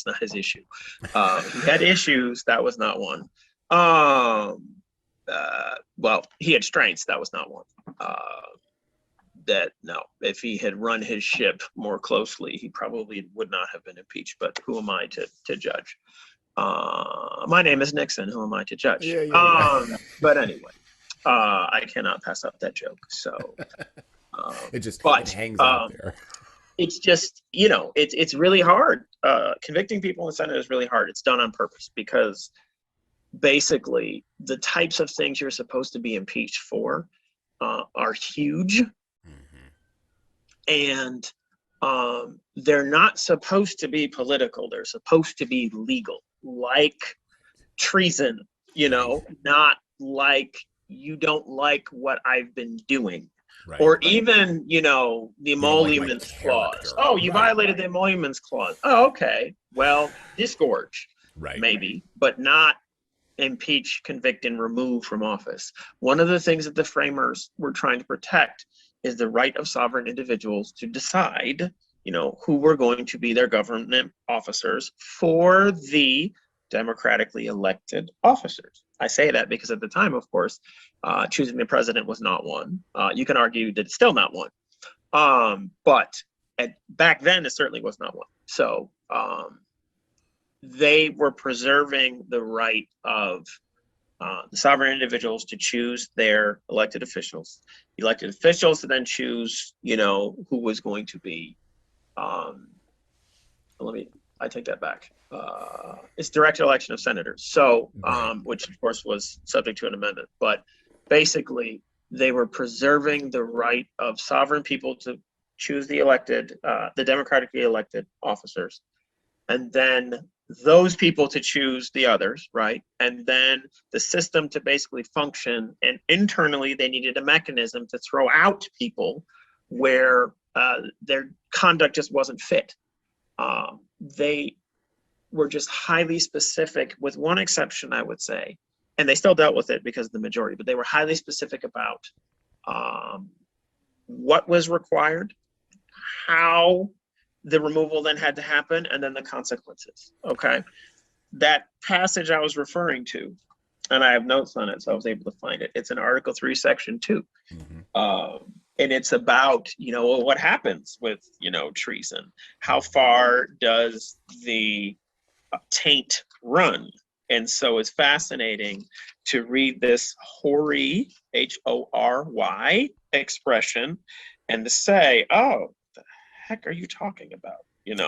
not his issue. He had issues, that was not one. Well, he had strengths, that was not one. If he had run his ship more closely, he probably would not have been impeached, but who am I to judge? My name is Nixon. Who am I to judge? Yeah. But anyway, I cannot pass up that joke. So it hangs out there. It's just, it's really hard. Convicting people in the Senate is really hard. It's done on purpose because basically the types of things you're supposed to be impeached for are huge. and they're not supposed to be political. They're supposed to be legal, like treason, not like you don't like what I've been doing. Right. Or even, the emoluments clause. Oh, you violated the emoluments clause. Oh, okay. Well, disgorge, maybe, but not impeach, convict, and remove from office. One of the things that the framers were trying to protect is the right of sovereign individuals to decide, who were going to be their government officers for the democratically elected officers. I say that because at the time, of course, choosing the president was not one. You can argue that it's still not one. But back then, it certainly was not one. So they were preserving the right of the sovereign individuals to choose their elected officials. Elected officials to then choose, who was going to be. I take that back. It's direct election of senators. So, which of course was subject to an amendment, but basically they were preserving the right of sovereign people to choose the elected, the democratically elected officers, and then those people to choose the others, right? And then the system to basically function, and internally they needed a mechanism to throw out people where their conduct just wasn't fit. They were just highly specific, with one exception, I would say, and they still dealt with it because of the majority, but they were highly specific about what was required, how the removal then had to happen, and then the consequences, okay? That passage I was referring to, and I have notes on it, so I was able to find it. It's in Article 3, Section 2. And it's about, what happens with, treason. How far does the taint run? And so it's fascinating to read this hoary, H-O-R-Y expression, and to say, oh, the heck are you talking about?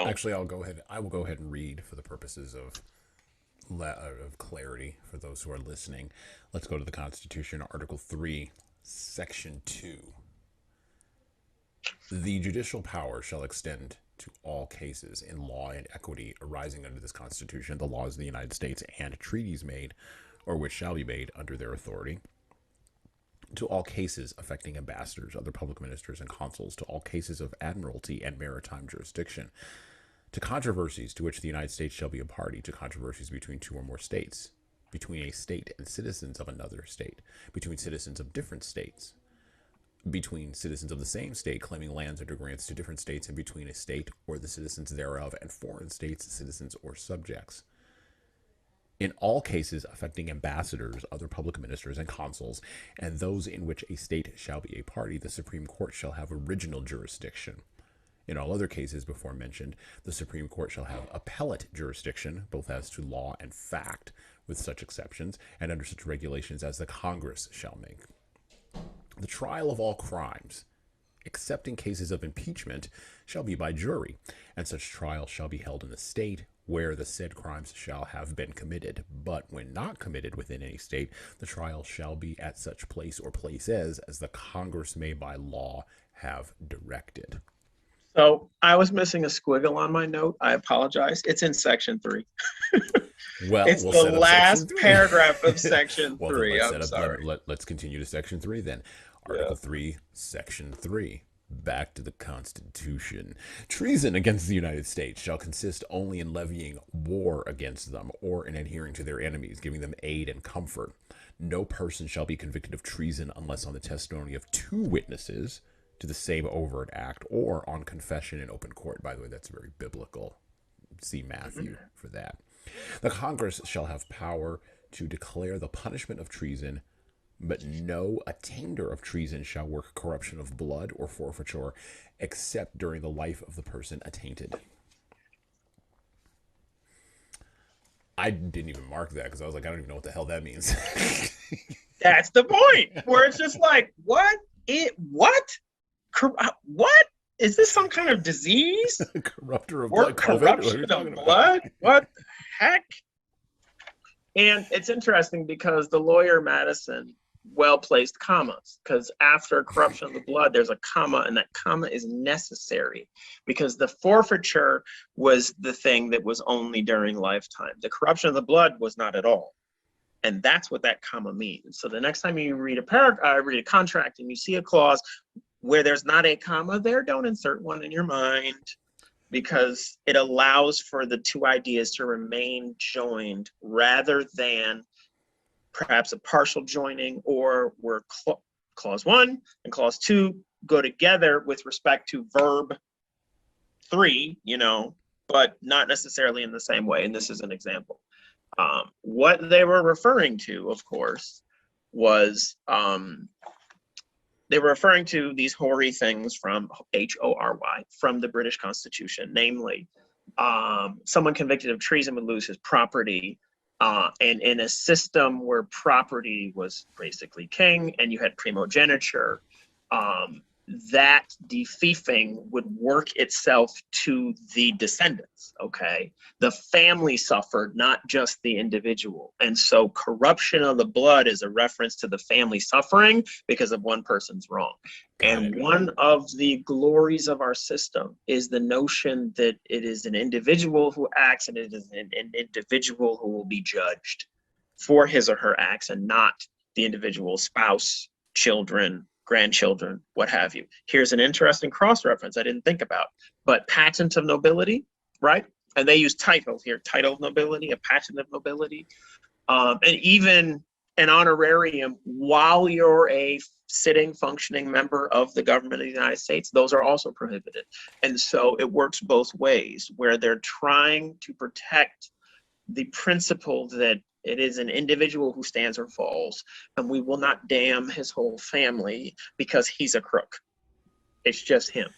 Actually, I will go ahead and read for the purposes of clarity for those who are listening. Let's go to the Constitution, Article 3, Section 2. The judicial power shall extend to all cases in law and equity arising under this Constitution, the laws of the United States, and treaties made or which shall be made under their authority, to all cases affecting ambassadors, other public ministers, and consuls, to all cases of admiralty and maritime jurisdiction, to controversies to which the United States shall be a party, to controversies between two or more states, between a state and citizens of another state, between citizens of different states, between citizens of the same state claiming lands under grants to different states, and between a state or the citizens thereof and foreign states, citizens, or subjects. In all cases affecting ambassadors, other public ministers, and consuls, and those in which a state shall be a party, the Supreme Court shall have original jurisdiction. In all other cases before mentioned, the Supreme Court shall have appellate jurisdiction, both as to law and fact, with such exceptions, and under such regulations as the Congress shall make. The trial of all crimes, except in cases of impeachment, shall be by jury, and such trial shall be held in the state where the said crimes shall have been committed. But when not committed within any state, the trial shall be at such place or places as the Congress may by law have directed. So I was missing a squiggle on my note. I apologize. It's in Section 3. Well, it's we'll the last paragraph of Section 3. I'm sorry. Let's continue to Section 3 then. Article 3, Section 3. Back to the Constitution. Treason against the United States shall consist only in levying war against them, or in adhering to their enemies, giving them aid and comfort. No person shall be convicted of treason unless on the testimony of 2 witnesses to the same overt act, or on confession in open court. By the way, that's very biblical. See Matthew for that. The Congress shall have power to declare the punishment of treason, but no attainder of treason shall work corruption of blood or forfeiture, except during the life of the person attainted. I didn't even mark that because I was like, I don't even know what the hell that means. That's the point, where it's just like, what? What? Is this some kind of disease? Corrupter of or blood. Corruption of blood? What the heck? And it's interesting because the lawyer Madison well-placed commas, because after corruption of the blood, there's a comma, and that comma is necessary because the forfeiture was the thing that was only during lifetime. The corruption of the blood was not at all. And that's what that comma means. So the next time you read read a contract and you see a clause where there's not a comma there, don't insert one in your mind, because it allows for the two ideas to remain joined rather than perhaps a partial joining, or where clause 1 and clause 2 go together with respect to verb 3, but not necessarily in the same way. And this is an example. What they were referring to, of course, was they were referring to these hoary things from HORY, from the British Constitution, namely, someone convicted of treason would lose his property, and in a system where property was basically king and you had primogeniture, that defiefing would work itself to the descendants, okay? The family suffered, not just the individual. And so corruption of the blood is a reference to the family suffering because of one person's wrong. And one of the glories of our system is the notion that it is an individual who acts, and it is an individual who will be judged for his or her acts, and not the individual's spouse, children, grandchildren, what have you. Here's an interesting cross-reference I didn't think about, but patent of nobility, right? And they use title here, title of nobility, a patent of nobility, and even an honorarium while you're a sitting, functioning member of the government of the United States. Those are also prohibited. And so it works both ways, where they're trying to protect the principle that it is an individual who stands or falls, and we will not damn his whole family because he's a crook. It's just him.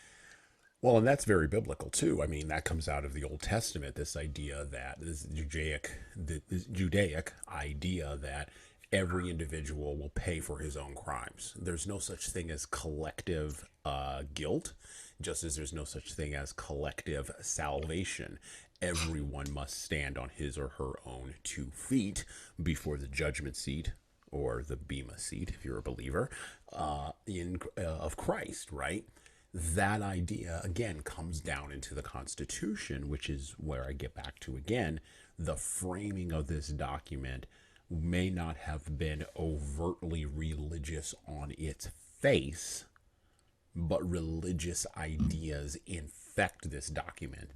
Well, and that's very biblical too. I mean, that comes out of the Old Testament, this idea that this Judaic idea that every individual will pay for his own crimes. There's no such thing as collective guilt, just as there's no such thing as collective salvation. Everyone must stand on his or her own 2 feet before the judgment seat, or the Bema seat, if you're a believer, of Christ, right? That idea, again, comes down into the Constitution, which is where I get back to, again, the framing of this document may not have been overtly religious on its face, but religious ideas infect this document.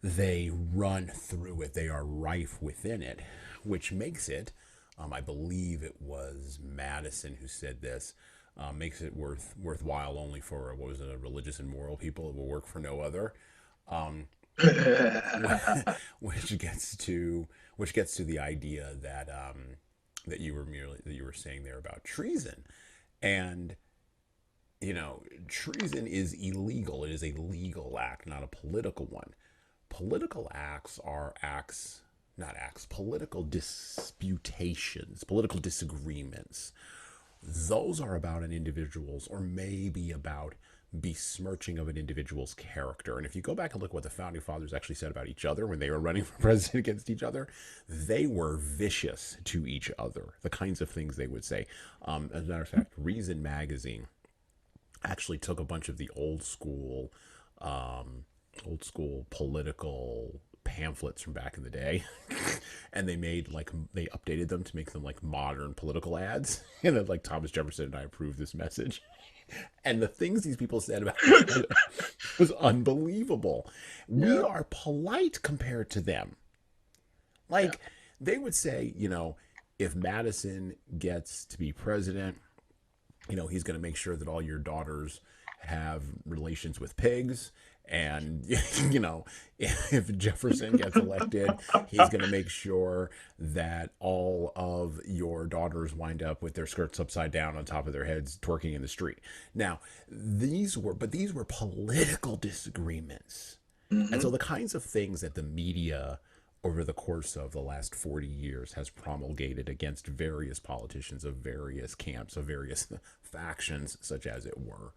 They run through it. They are rife within it, which makes it, I believe it was Madison who said this, makes it worthwhile only for, what was it, religious and moral people. It will work for no other. Which gets to the idea that that you were saying there about treason. And treason is illegal. It is a legal act, not a political one. Political acts are political disputations, political disagreements. Those are about an individual's, or maybe about besmirching of an individual's character. And if you go back and look what the founding fathers actually said about each other when they were running for president against each other, they were vicious to each other, the kinds of things they would say. As a matter of fact, Reason magazine actually took a bunch of the old school political pamphlets from back in the day and they updated them to make them like modern political ads, and then like Thomas Jefferson and I approve this message. And the things these people said about it was unbelievable. Yeah. We are polite compared to them. Like, they would say, if Madison gets to be president, he's going to make sure that all your daughters have relations with pigs. And, if Jefferson gets elected, he's going to make sure that all of your daughters wind up with their skirts upside down on top of their heads, twerking in the street. Now, these were political disagreements. Mm-hmm. And so the kinds of things that the media over the course of the last 40 years has promulgated against various politicians of various camps, of various factions, such as it were,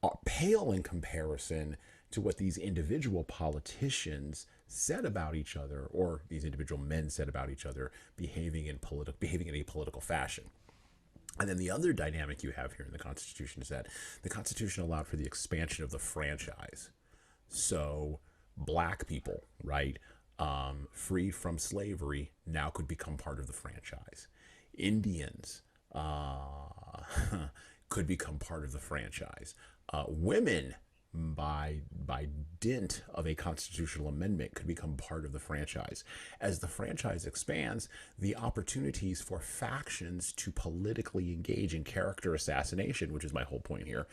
are pale in comparison to what these individual politicians said about each other, or these individual men said about each other, behaving in a political fashion. And then the other dynamic you have here in the Constitution is that the Constitution allowed for the expansion of the franchise. So black people, right, freed from slavery, now could become part of the franchise. Indians could become part of the franchise. Women, by dint of a constitutional amendment, could become part of the franchise. As the franchise expands, the opportunities for factions to politically engage in character assassination, which is my whole point here,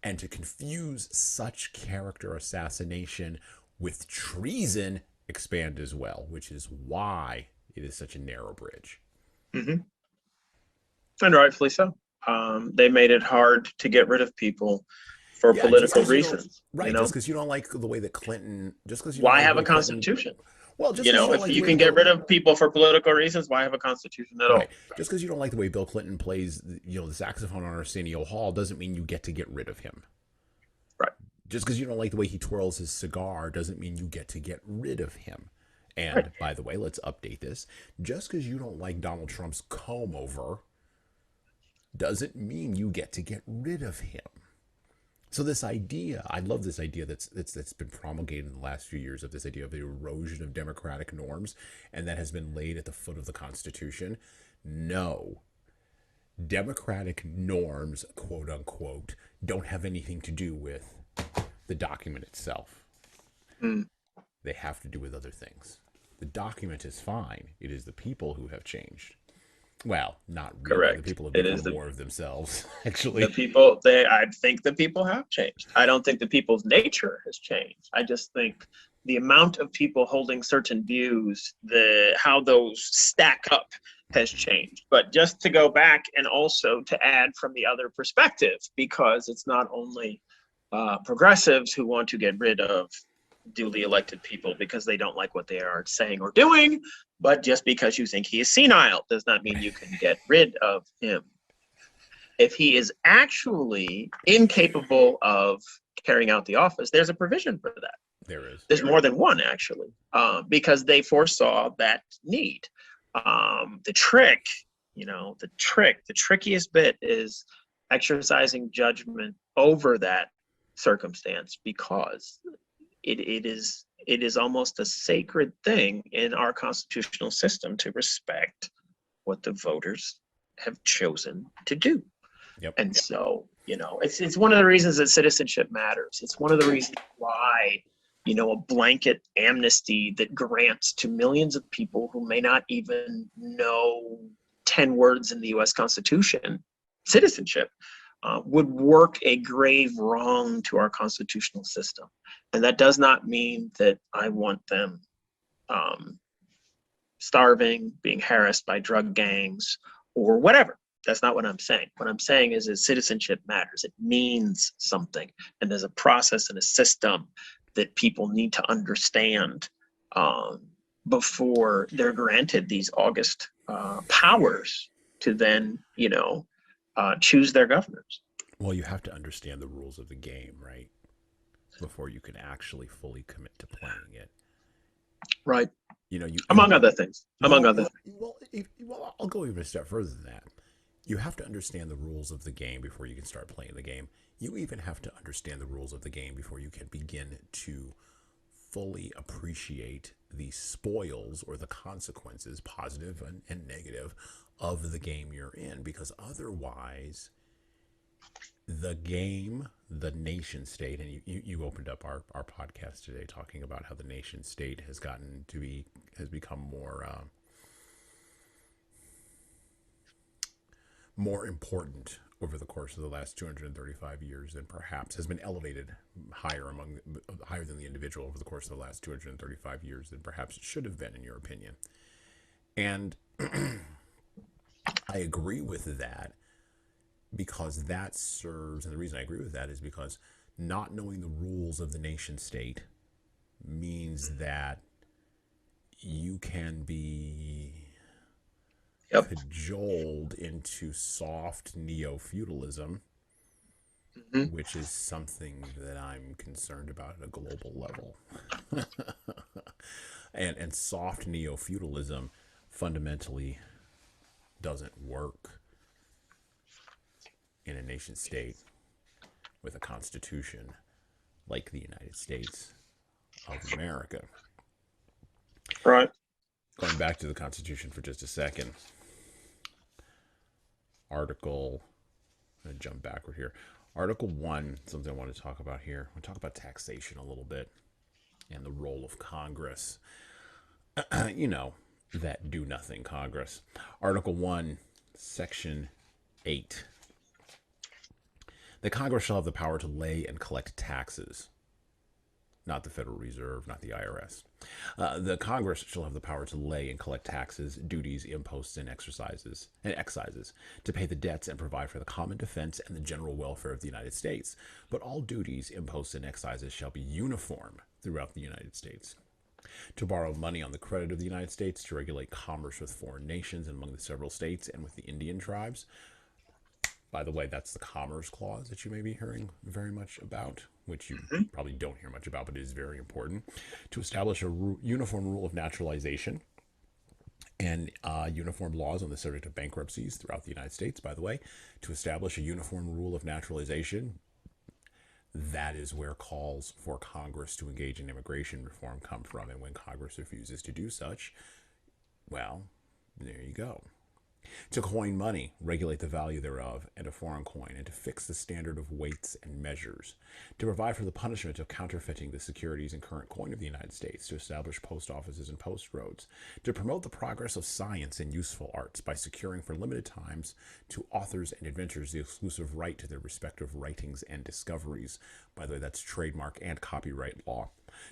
and to confuse such character assassination with treason expand as well, which is why it is such a narrow bridge. Mm-hmm. And rightfully so. They made it hard to get rid of people for political reasons. Right, just because you don't like the way that Clinton, just because you why don't like have the a way constitution? Well, just if you can get rid of people for political reasons, why have a constitution at all? Just because you don't like the way Bill Clinton plays, the saxophone on Arsenio Hall doesn't mean you get to get rid of him. Right. Just because you don't like the way he twirls his cigar doesn't mean you get to get rid of him. And by the way, let's update this. Just because you don't like Donald Trump's comb over doesn't mean you get to get rid of him. So this idea, I love this idea that's been promulgated in the last few years, of this idea of the erosion of democratic norms, and that has been laid at the foot of the Constitution. No, democratic norms, quote unquote, don't have anything to do with the document itself. They have to do with other things. The document is fine. It is the people who have changed. Well, not really. Correct. The people have become more of themselves, actually. I think the people have changed. I don't think the people's nature has changed. I just think the amount of people holding certain views, how those stack up, has changed. But just to go back and also to add from the other perspective, because it's not only progressives who want to get rid of duly elected people because they don't like what they are saying or doing, but just because you think he is senile does not mean you can get rid of him. If he is actually incapable of carrying out the office, there's a provision for that. There is. There's more than one, actually, because they foresaw that need. The trickiest bit is exercising judgment over that circumstance, because it is almost a sacred thing in our constitutional system to respect what the voters have chosen to do. Yep. And so, it's one of the reasons that citizenship matters. It's one of the reasons why, a blanket amnesty that grants to millions of people who may not even know 10 words in the US Constitution citizenship would work a grave wrong to our constitutional system. And that does not mean that I want them starving, being harassed by drug gangs, or whatever. That's not what I'm saying. What I'm saying is that citizenship matters. It means something. And there's a process and a system that people need to understand before they're granted these august powers to then, choose their governors. Well, you have to understand the rules of the game, right? Before you can actually fully commit to playing it. Right. Among other things. Well, I'll go even a step further than that. You have to understand the rules of the game before you can start playing the game. You even have to understand the rules of the game before you can begin to fully appreciate the spoils or the consequences, positive and negative, of the game you're in. Because otherwise, the game, the nation state, and you opened up our podcast today talking about how the nation state has become more important over the course of the last 235 years than perhaps has been elevated higher than the individual over the course of the last 235 years than perhaps it should have been, in your opinion. And I agree with that, because that serves, and the reason I agree with that is because not knowing the rules of the nation state means that you can be cajoled into soft neo-feudalism Mhm. which is something that I'm concerned about at a global level. And soft neo-feudalism fundamentally doesn't work in a nation state with a constitution like the United States of America. Right. Going back to the Constitution for just a second, Article, I'm going to jump backward here. Article 1, something I want to talk about here. We'll talk about taxation a little bit and the role of Congress. You know, that do nothing Congress. Article 1, Section 8. The Congress shall have the power to lay and collect taxes, not the Federal Reserve, not the IRS. The Congress shall have the power to lay and collect taxes, duties, imposts, and excises, to pay the debts and provide for the common defense and the general welfare of the United States. But all duties, imposts, and excises shall be uniform throughout the United States. To borrow money on the credit of the United States, to regulate commerce with foreign nations and among the several states and with the Indian tribes. By the way, that's the Commerce Clause that you may be hearing very much about, which you probably don't hear much about, but it is very important. To establish a uniform rule of naturalization and uniform laws on the subject of bankruptcies throughout the United States, by the way. To establish a uniform rule of naturalization. That is where calls for Congress to engage in immigration reform come from. And when Congress refuses to do such, well, there you go. To coin money, regulate the value thereof, and a foreign coin, and to fix the standard of weights and measures. To provide for the punishment of counterfeiting the securities and current coin of the United States. To establish post offices and post roads. To promote the progress of science and useful arts by securing for limited times to authors and inventors the exclusive right to their respective writings and discoveries. By the way, that's trademark and copyright law.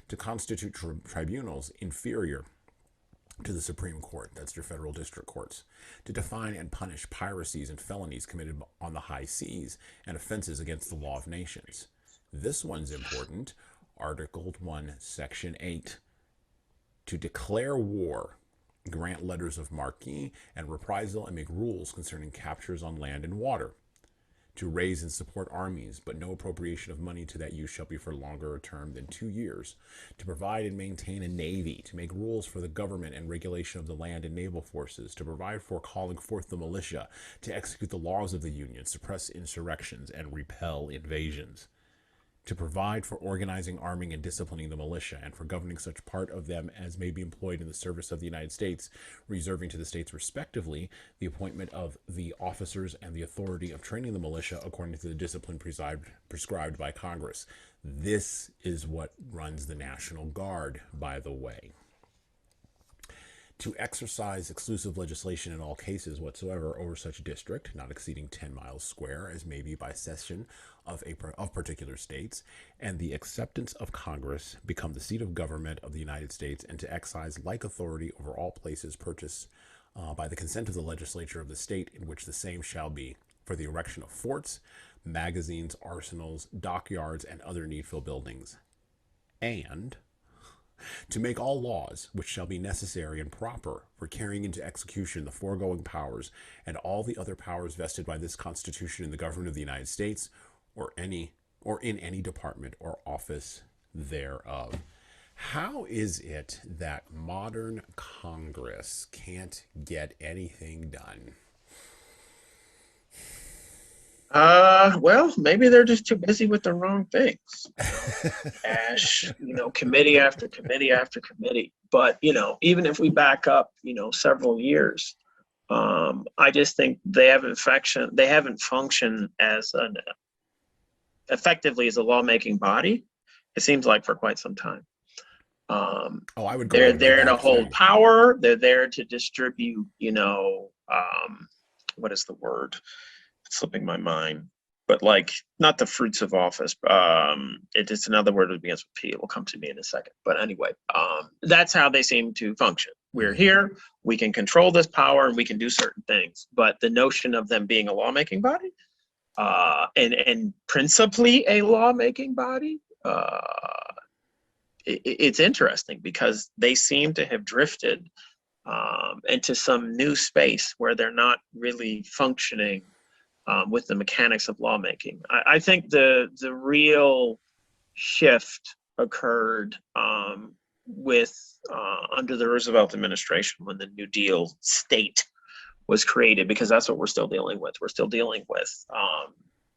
To constitute tribunals inferior to the Supreme Court, that's your federal district courts, to define and punish piracies and felonies committed on the high seas and offenses against the law of nations. This one's important. Article 1, Section 8. To declare war, grant letters of marque and reprisal, and make rules concerning captures on land and water. To raise and support armies, but no appropriation of money to that use shall be for longer a term than 2 years. To provide and maintain a navy, to make rules for the government and regulation of the land and naval forces, to provide for calling forth the militia, to execute the laws of the Union, suppress insurrections, and repel invasions. To provide for organizing, arming, and disciplining the militia, and for governing such part of them as may be employed in the service of the United States, reserving to the states respectively the appointment of the officers and the authority of training the militia according to the discipline prescribed by Congress. This is what runs the National Guard, by the way. To exercise exclusive legislation in all cases whatsoever over such district, not exceeding 10 miles square, as may be by cession of particular states, and the acceptance of Congress become the seat of government of the United States, and to exercise like authority over all places purchased by the consent of the legislature of the state in which the same shall be, for the erection of forts, magazines, arsenals, dockyards, and other needful buildings. And to make all laws which shall be necessary and proper for carrying into execution the foregoing powers and all the other powers vested by this Constitution in the government of the United States, or in any department or office thereof. How is it that modern Congress can't get anything done? Well, maybe they're just too busy with the wrong things. Ash, committee after committee after committee. But, even if we back up, several years, I just think they haven't functioned as effectively as a lawmaking body, it seems like, for quite some time. I would go They're there to hold power. They're there to distribute, what is the word? It's slipping my mind. But not the fruits of office. It's another word that begins with P. It will come to me in a second. But anyway, that's how they seem to function. We're here. We can control this power, and we can do certain things. But the notion of them being a lawmaking body, and principally a lawmaking body, it's interesting because they seem to have drifted into some new space where they're not really functioning with the mechanics of lawmaking. I think the real shift occurred with under the Roosevelt administration when the New Deal state was created, because that's what we're still dealing with. We're still dealing with,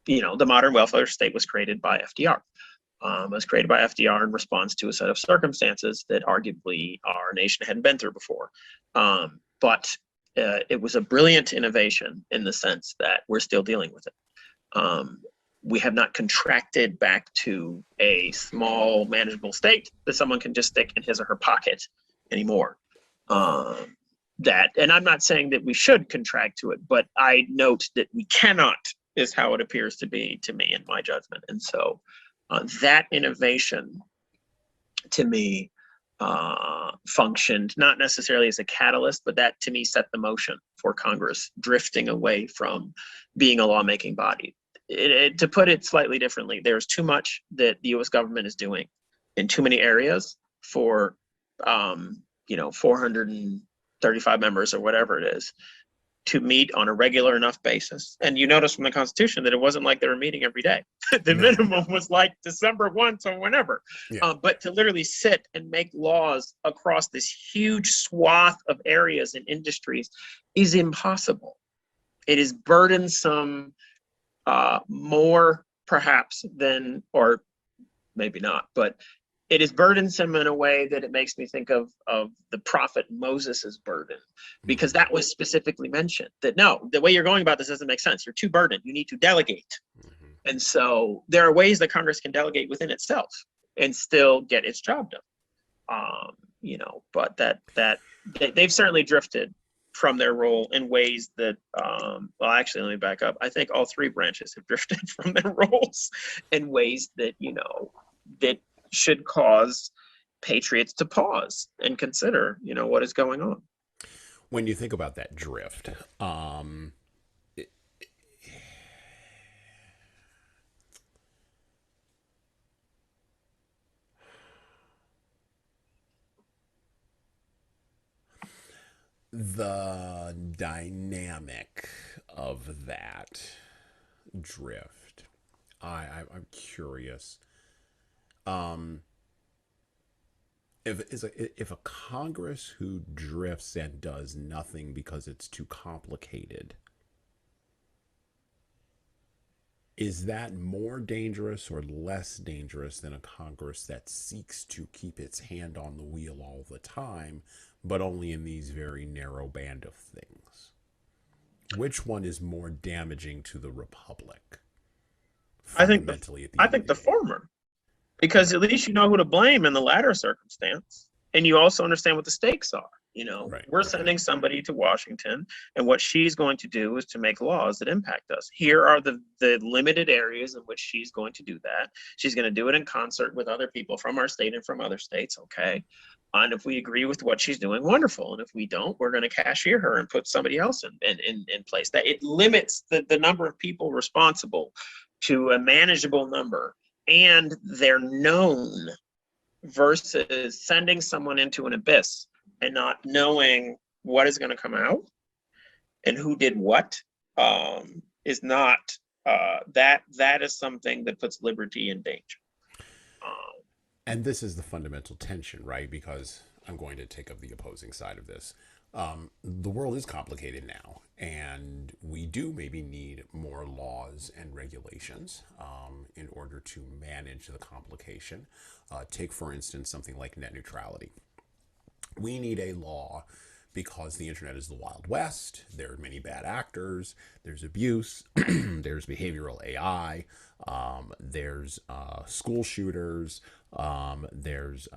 the modern welfare state was created by FDR. It was created by FDR in response to a set of circumstances that arguably our nation hadn't been through before. But it was a brilliant innovation in the sense that we're still dealing with it. We have not contracted back to a small manageable state that someone can just stick in his or her pocket anymore. And I'm not saying that we should contract to it, but I note that we cannot, is how it appears to be to me in my judgment. And so that innovation to me functioned not necessarily as a catalyst, but that to me set the motion for Congress drifting away from being a lawmaking body. To put it slightly differently, there's too much that the U.S. government is doing in too many areas for 435 members or whatever it is to meet on a regular enough basis. And you notice from the Constitution that it wasn't like they were meeting every day. The minimum was like December 1 to whenever. Yeah. But to literally sit and make laws across this huge swath of areas and industries is impossible. It is burdensome, more perhaps than, or maybe not, but it is burdensome in a way that it makes me think of the prophet Moses's burden, because that was specifically mentioned that no, the way you're going about this doesn't make sense. You're too burdened. You need to delegate. And so there are ways that Congress can delegate within itself and still get its job done. But that they've certainly drifted from their role in ways that, let me back up. I think all three branches have drifted from their roles in ways that, that should cause patriots to pause and consider, what is going on. When you think about that drift, the dynamic of that drift, I'm curious. If a Congress who drifts and does nothing because it's too complicated, is that more dangerous or less dangerous than a Congress that seeks to keep its hand on the wheel all the time, but only in these very narrow band of things? Which one is more damaging to the Republic? I think the former. Because at least you know who to blame in the latter circumstance. And you also understand what the stakes are. We're sending somebody to Washington, and what she's going to do is to make laws that impact us. Here are the limited areas in which she's going to do that. She's going to do it in concert with other people from our state and from other states. Okay. And if we agree with what she's doing, wonderful. And if we don't, we're going to cashier her and put somebody else in place. That it limits the number of people responsible to a manageable number. And they're known, versus sending someone into an abyss and not knowing what is going to come out and who did what, is not, that is something that puts liberty in danger. And this is the fundamental tension, right? Because I'm going to take up the opposing side of this. The world is complicated now, and we do maybe need more laws and regulations in order to manage the complication. Take, for instance, something like net neutrality. We need a law because the internet is the Wild West. There are many bad actors. There's abuse. There's behavioral AI. There's school shooters. There's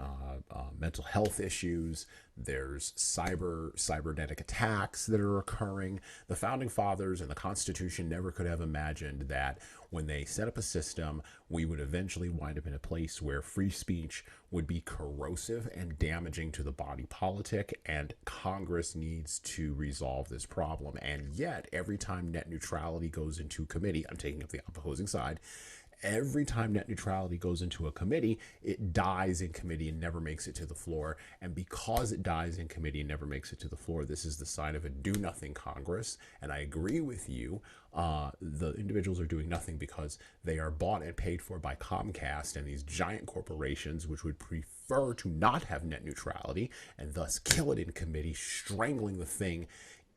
mental health issues. There's cybernetic attacks that are occurring. The founding fathers and the Constitution never could have imagined that when they set up a system, we would eventually wind up in a place where free speech would be corrosive and damaging to the body politic, and Congress needs to resolve this problem. And yet, every time net neutrality goes into committee, I'm taking up the opposing side, Every time net neutrality goes into a committee, it dies in committee and never makes it to the floor. And because it dies in committee and never makes it to the floor, this is the sign of a do-nothing Congress. And I agree with you. The individuals are doing nothing because they are bought and paid for by Comcast and these giant corporations, which would prefer to not have net neutrality and thus kill it in committee, strangling the thing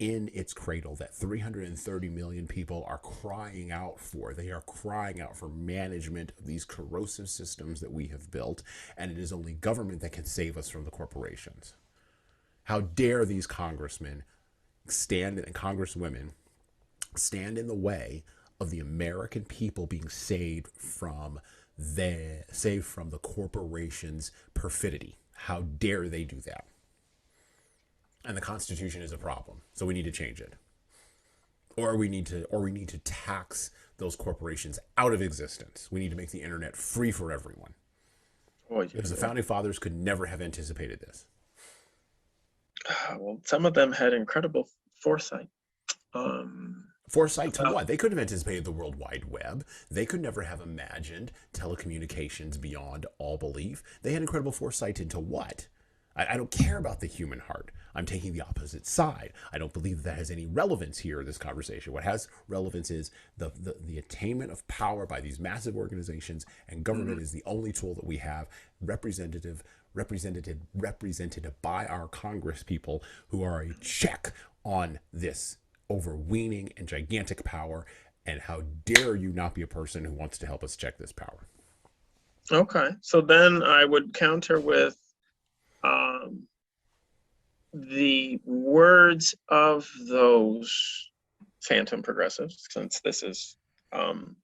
in its cradle that 330 million people are crying out for. They are crying out for management of these corrosive systems that we have built, and it is only government that can save us from the corporations. How dare these congressmen and congresswomen stand in the way of the American people being saved from the corporations' perfidy? How dare they do that? And the Constitution is a problem, so we need to change it, or we need to tax those corporations out of existence. We need to make the internet free for everyone, because the founding fathers could never have anticipated this. Well, some of them had incredible foresight. Foresight to what? They couldn't have anticipated the World Wide Web. They could never have imagined telecommunications beyond all belief. They had incredible foresight into what? I don't care about the human heart. I'm taking the opposite side. I don't believe that has any relevance here in this conversation. What has relevance is the attainment of power by these massive organizations, and government is the only tool that we have, represented by our Congress people, who are a check on this overweening and gigantic power. And how dare you not be a person who wants to help us check this power? Okay, so then I would counter with the words of those phantom progressives, since this is I'm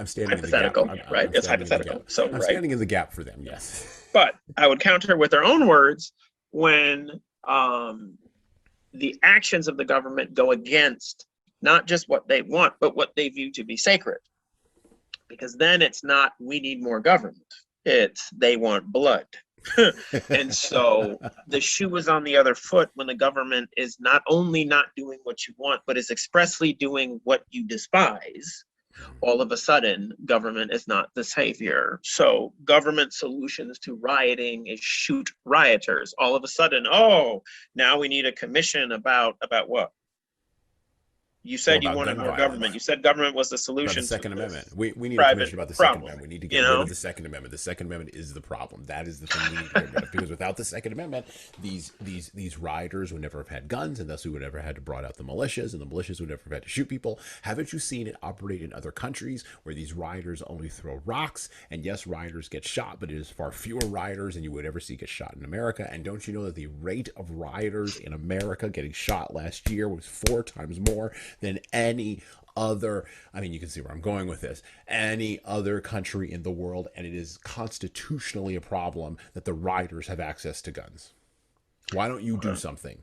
standing hypothetical, in the gap. right? I'm It's standing in the hypothetical. gap. So I'm right. standing in the gap for them, yes. But I would counter with their own words when the actions of the government go against not just what they want, but what they view to be sacred. Because then it's not, we need more government. It's, they want blood. And so the shoe is on the other foot when the government is not only not doing what you want, but is expressly doing what you despise. All of a sudden, government is not the savior. So government solutions to rioting is shoot rioters. All of a sudden, oh, now we need a commission about what? You said you wanted more government. You said government was the solution. About the Second Amendment. We need a commission about the problem. Second Amendment. We need to get rid of the Second Amendment. The Second Amendment is the problem. That is the thing we need to get rid of. Because without the Second Amendment, these rioters would never have had guns, and thus we would never have had to brought out the militias, and the militias would never have had to shoot people. Haven't you seen it operate in other countries where these rioters only throw rocks? And yes, rioters get shot, but it is far fewer rioters than you would ever see get shot in America. And don't you know that the rate of rioters in America getting shot last year was 4 times more than any other, I mean, you can see where I'm going with this, any other country in the world, and it is constitutionally a problem that the rioters have access to guns. Why don't you do something?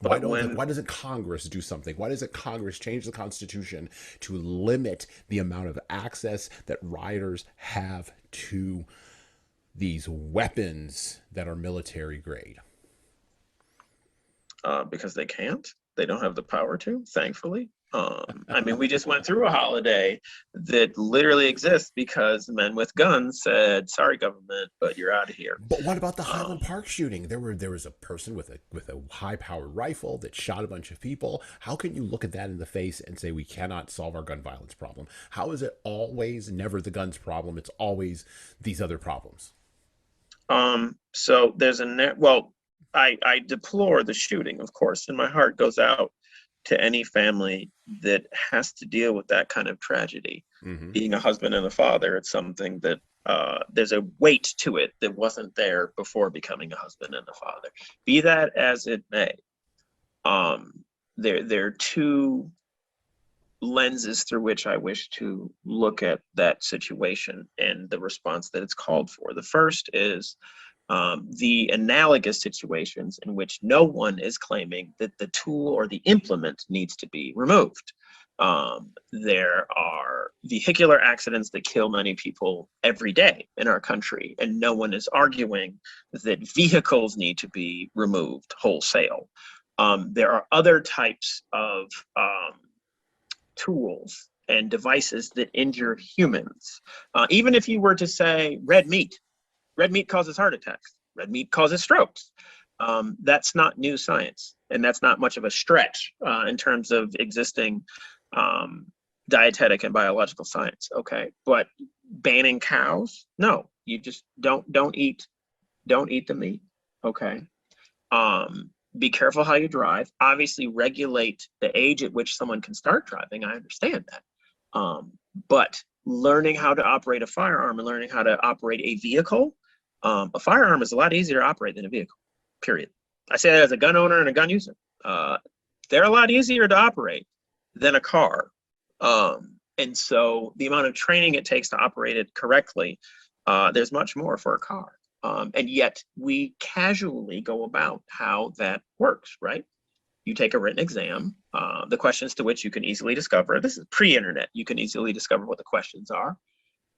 Why doesn't Congress do something? Why doesn't Congress change the Constitution to limit the amount of access that rioters have to these weapons that are military grade? Because they can't. They don't have the power to, thankfully. I mean, we just went through a holiday that literally exists because men with guns said, sorry, government, but you're out of here. But what about the Highland Park shooting? There was a person with a high-powered rifle that shot a bunch of people. How can you look at that in the face and say we cannot solve our gun violence problem? How is it always never the guns problem? It's always these other problems. So there's I deplore the shooting, of course, and my heart goes out to any family that has to deal with that kind of tragedy. Mm-hmm. Being a husband and a father, it's something that there's a weight to it that wasn't there before becoming a husband and a father. Be that as it may, there are two lenses through which I wish to look at that situation and the response that it's called for. The first is the analogous situations in which no one is claiming that the tool or the implement needs to be removed. There are vehicular accidents that kill many people every day in our country, and no one is arguing that vehicles need to be removed wholesale. There are other types of tools and devices that injure humans. Even if you were to say red meat causes heart attacks, red meat causes strokes. That's not new science, and that's not much of a stretch in terms of existing dietetic and biological science. Okay, but banning cows, no, you just don't eat the meat. Okay. Be careful how you drive. Obviously, regulate the age at which someone can start driving. I understand that. But learning how to operate a firearm and learning how to operate a vehicle, a firearm is a lot easier to operate than a vehicle, period. I say that as a gun owner and a gun user. They're a lot easier to operate than a car. And so the amount of training it takes to operate it correctly, there's much more for a car. And yet we casually go about how that works, right? You take a written exam, the questions to which you can easily discover. This is pre-internet. You can easily discover what the questions are.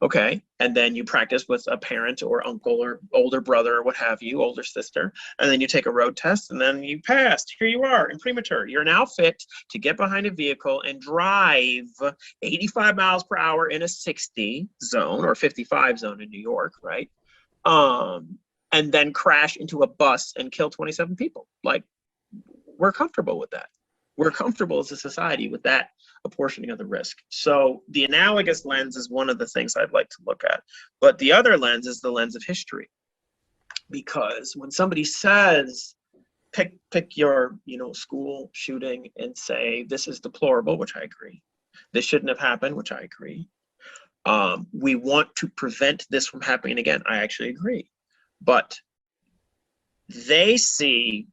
Okay, and then you practice with a parent or uncle or older brother or what have you, older sister, and then you take a road test and then you passed. Here you are, imprimatur. You're now fit to get behind a vehicle and drive 85 miles per hour in a 60 zone or 55 zone in New York, right? And then crash into a bus and kill 27 people. Like, we're comfortable with that. We're comfortable as a society with that apportioning of the risk. So the analogous lens is one of the things I'd like to look at. But the other lens is the lens of history. Because when somebody says, pick your school shooting and say, this is deplorable, which I agree. This shouldn't have happened, which I agree. We want to prevent this from happening again. I actually agree. But they see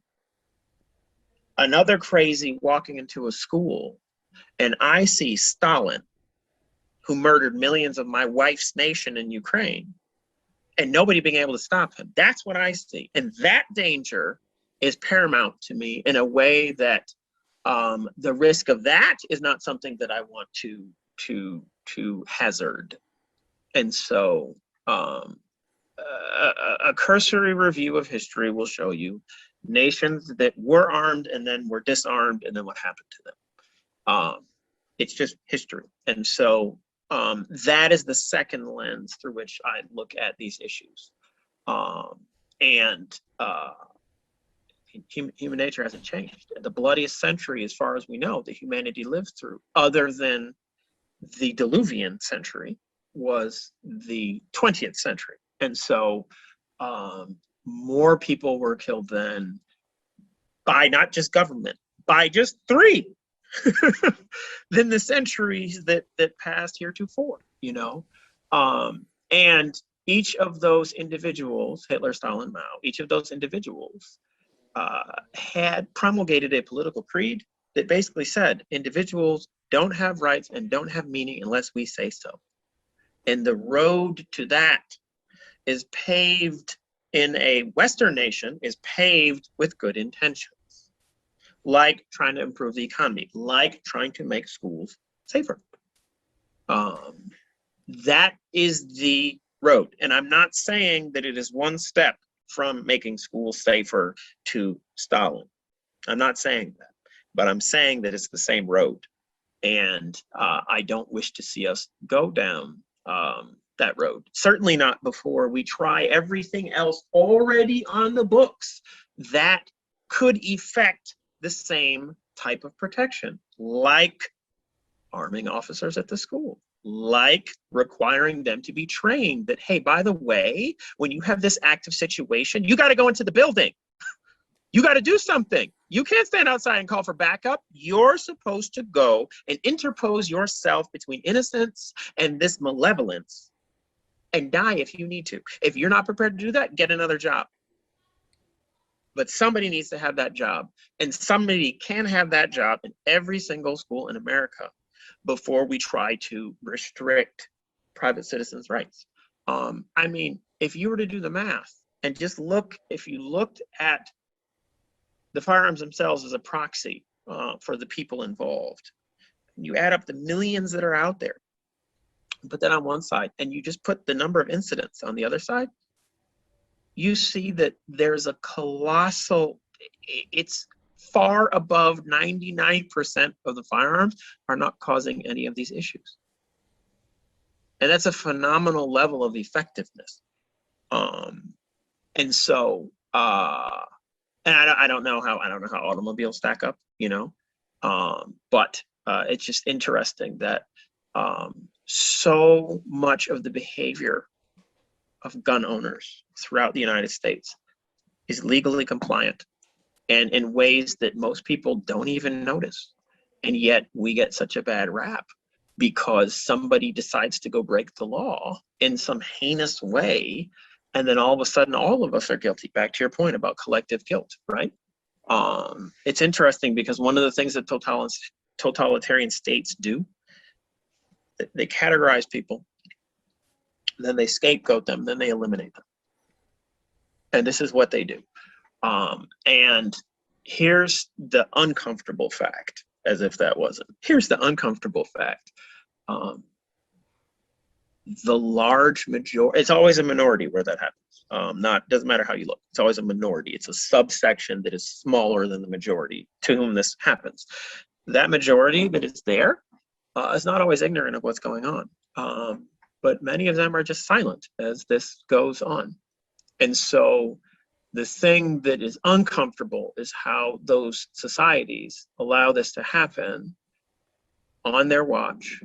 another crazy walking into a school, and I see Stalin, who murdered millions of my wife's nation in Ukraine, and nobody being able to stop him. That's what I see. And that danger is paramount to me in a way that the risk of that is not something that I want to hazard. And so a cursory review of history will show you nations that were armed and then were disarmed and then what happened to them. It's just history. And so that is the second lens through which I look at these issues. Human nature hasn't changed. The bloodiest century, as far as we know, that humanity lived through, other than the Diluvian century, was the 20th century. And so more people were killed then by not just government, by just three than the centuries that passed heretofore, and each of those individuals, Hitler, Stalin, Mao, each of those individuals had promulgated a political creed that basically said individuals don't have rights and don't have meaning unless we say so. And the road to that is paved in a Western nation, is paved with good intentions, like trying to improve the economy, like trying to make schools safer. That is the road. And I'm not saying that it is one step from making schools safer to Stalin. I'm not saying that, but I'm saying that it's the same road. And I don't wish to see us go down that road. Certainly not before we try everything else already on the books that could effect the same type of protection, like arming officers at the school, like requiring them to be trained that, hey, by the way, when you have this active situation, you got to go into the building. You got to do something. You can't stand outside and call for backup. You're supposed to go and interpose yourself between innocence and this malevolence and die if you need to. If you're not prepared to do that, get another job. But somebody needs to have that job, and somebody can have that job in every single school in America before we try to restrict private citizens' rights. I mean, if you were to do the math and just look, if you looked at the firearms themselves as a proxy for the people involved, and you add up the millions that are out there, put that on one side, and you just put the number of incidents on the other side, you see that there's a colossal, it's far above 99% of the firearms are not causing any of these issues. And that's a phenomenal level of effectiveness. And so, and I don't know how automobiles stack up, you know, but it's just interesting that so much of the behavior of gun owners throughout the United States is legally compliant and in ways that most people don't even notice. And yet we get such a bad rap because somebody decides to go break the law in some heinous way. And then all of a sudden, all of us are guilty. Back to your point about collective guilt, right? It's interesting because one of the things that totalitarian states do, they categorize people, then they scapegoat them, then they eliminate them. And this is what they do. And here's the uncomfortable fact, as if that wasn't. Here's the uncomfortable fact. The large majority, it's always a minority where that happens. Doesn't matter how you look, it's always a minority. It's a subsection that is smaller than the majority to whom this happens. That majority that is there is not always ignorant of what's going on. But many of them are just silent as this goes on. And so the thing that is uncomfortable is how those societies allow this to happen on their watch.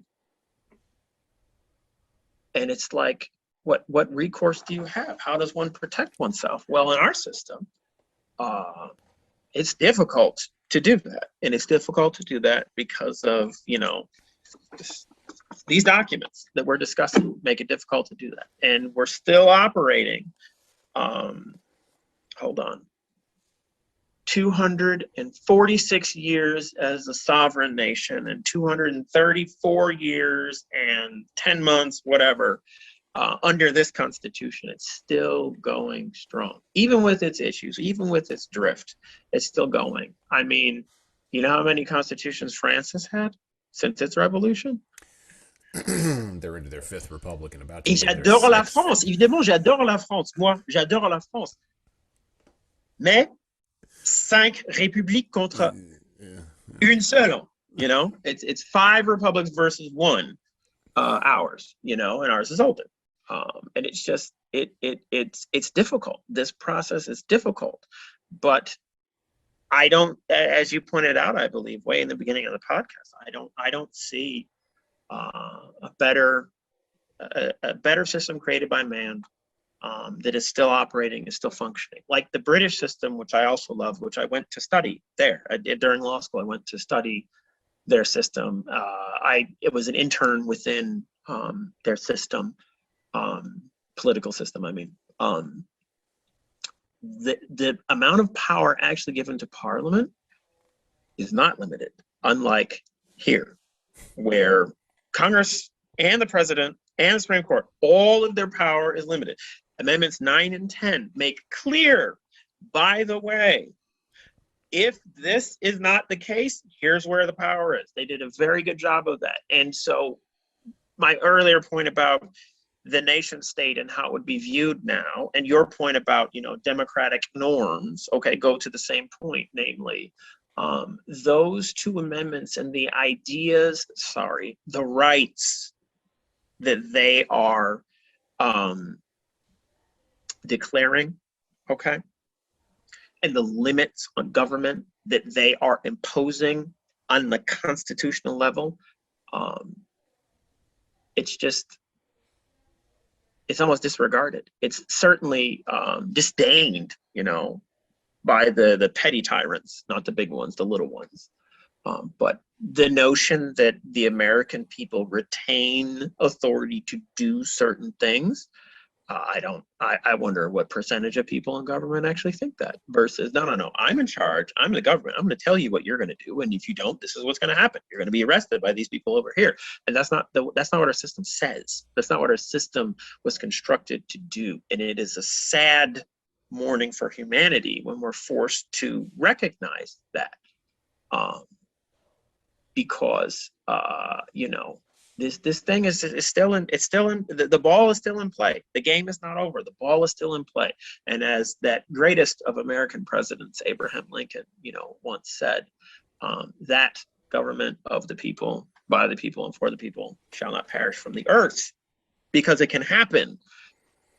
And it's like, what recourse do you have? How does one protect oneself? Well, in our system, it's difficult to do that. And it's difficult to do that because of, you know, these documents that we're discussing make it difficult to do that. And we're still operating, hold on, 246 years as a sovereign nation and 234 years and 10 months, whatever, under this constitution. It's still going strong. Even with its issues, even with its drift, it's still going. I mean, you know how many constitutions France has had since its revolution? They're into their fifth republic and about to Et begin their j'adore la sixth. France, évidemment, j'adore la France. Moi, j'adore la France. Mais 5 républiques contre une seule, you know? It's 5 republics versus 1, ours, you know, and ours is older. And it's just, it's difficult. This process is difficult, but I don't, as you pointed out, I believe, way in the beginning of the podcast, I don't see a better system created by man that is still operating, is still functioning. Like the British system, which I also love, which I went to study there. During law school, I went to study their system. It was an intern within their system, political system, I mean. The amount of power actually given to Parliament is not limited, unlike here, where Congress and the President and the Supreme Court, all of their power is limited. Amendments 9 and 10 make clear, by the way, if this is not the case, here's where the power is. They did a very good job of that. And so my earlier point about the nation state and how it would be viewed now, and your point about, you know, democratic norms, okay, go to the same point, namely, those 2 amendments and the ideas, the rights that they are declaring, okay, and the limits on government that they are imposing on the constitutional level, it's just, it's almost disregarded. It's certainly disdained, you know, by the petty tyrants, not the big ones, the little ones. But the notion that the American people retain authority to do certain things, I wonder what percentage of people in government actually think that, versus, no, I'm in charge, I'm the government, I'm gonna tell you what you're gonna do, and if you don't, this is what's gonna happen. You're gonna be arrested by these people over here. And that's not what our system says. That's not what our system was constructed to do. And it is a sad morning for humanity when we're forced to recognize that. Because, you know, This thing is still in, the ball is still in play. The game is not over. The ball is still in play. And as that greatest of American presidents, Abraham Lincoln, once said, that government of the people, by the people, and for the people shall not perish from the earth, because it can happen.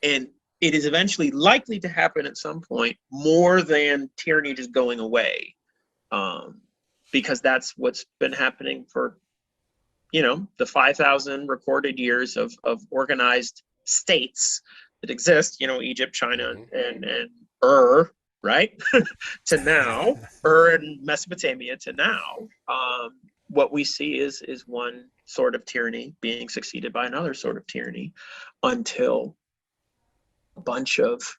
And it is eventually likely to happen at some point, more than tyranny just going away. Because that's what's been happening for the 5,000 recorded years of organized states that exist, Egypt, China, and right? To now, and Mesopotamia to now, what we see is one sort of tyranny being succeeded by another sort of tyranny, until a bunch of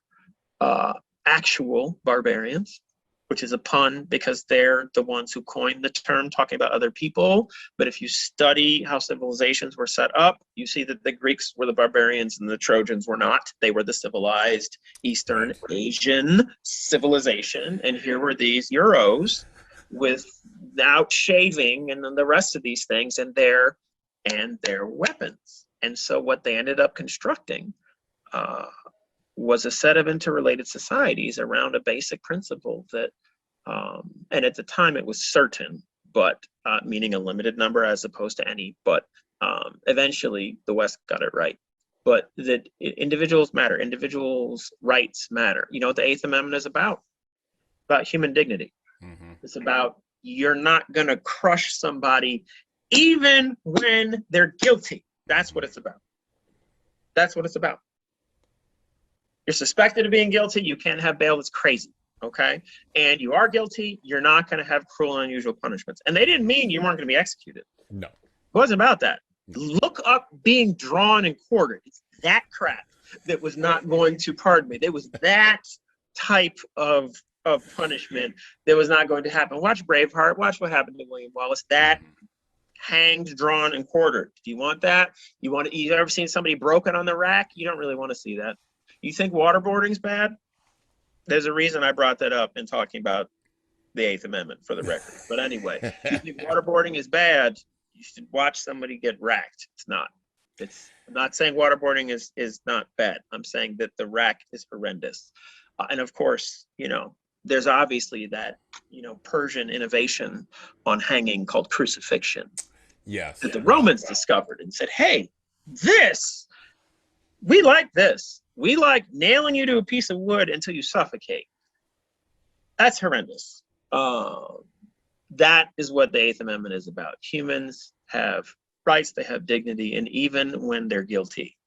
actual barbarians, which is a pun because they're the ones who coined the term, talking about other people. But if you study how civilizations were set up, you see that the Greeks were the barbarians and the Trojans were not. They were the civilized Eastern Asian civilization. And here were these Euros without shaving and then the rest of these things and their weapons. And so what they ended up constructing was a set of interrelated societies around a basic principle that, and at the time it was certain, but meaning a limited number as opposed to any, but eventually the West got it right. But that individuals matter, individuals' rights matter. You know what the Eighth Amendment is about? About human dignity. It's about, you're not gonna crush somebody even when they're guilty. That's what it's about. That's what it's about. You're suspected of being guilty, you can't have bail. That's crazy, okay? And you are guilty, you're not going to have cruel and unusual punishments. And they didn't mean you weren't going to be executed. No. It wasn't about that. Look up being drawn and quartered. It's that crap that was not going to pardon me. There was that type of punishment that was not going to happen. Watch Braveheart. Watch what happened to William Wallace. That hanged, drawn, and quartered. Do you want that? You ever seen somebody broken on the rack? You don't really want to see that. You think waterboarding's bad? There's a reason I brought that up in talking about the Eighth Amendment, for the record. But anyway, if you think waterboarding is bad, you should watch somebody get racked. It's not. I'm not saying waterboarding is not bad. I'm saying that the rack is horrendous. And of course, there's obviously that, Persian innovation on hanging called crucifixion. Yes. That the Romans discovered and said, hey, we like this. We like nailing you to a piece of wood until you suffocate. That's horrendous. That is what the Eighth Amendment is about. Humans have rights, they have dignity, and even when they're guilty,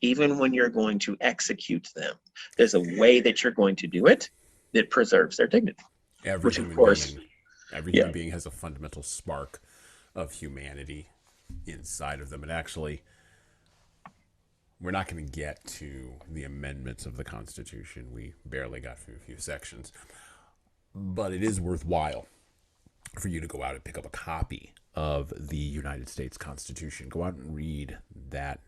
even when you're going to execute them, there's a way that you're going to do it that preserves their dignity. Every human being has a fundamental spark of humanity inside of them. And actually, we're not going to get to the amendments of the Constitution. We barely got through a few sections. But it is worthwhile for you to go out and pick up a copy of the United States Constitution. Go out and read that.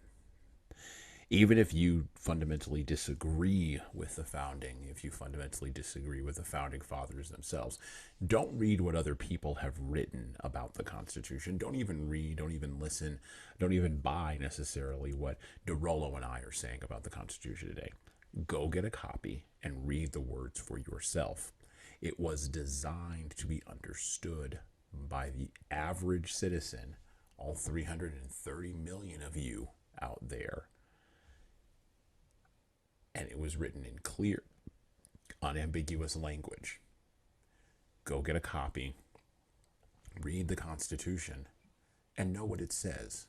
Even if you fundamentally disagree with the founding, if you fundamentally disagree with the founding fathers themselves, don't read what other people have written about the Constitution. Don't even read, don't even listen, don't even buy necessarily what Dorollo and I are saying about the Constitution today. Go get a copy and read the words for yourself. It was designed to be understood by the average citizen, all 330 million of you out there. And it was written in clear, unambiguous language. Go get a copy, read the Constitution, and know what it says.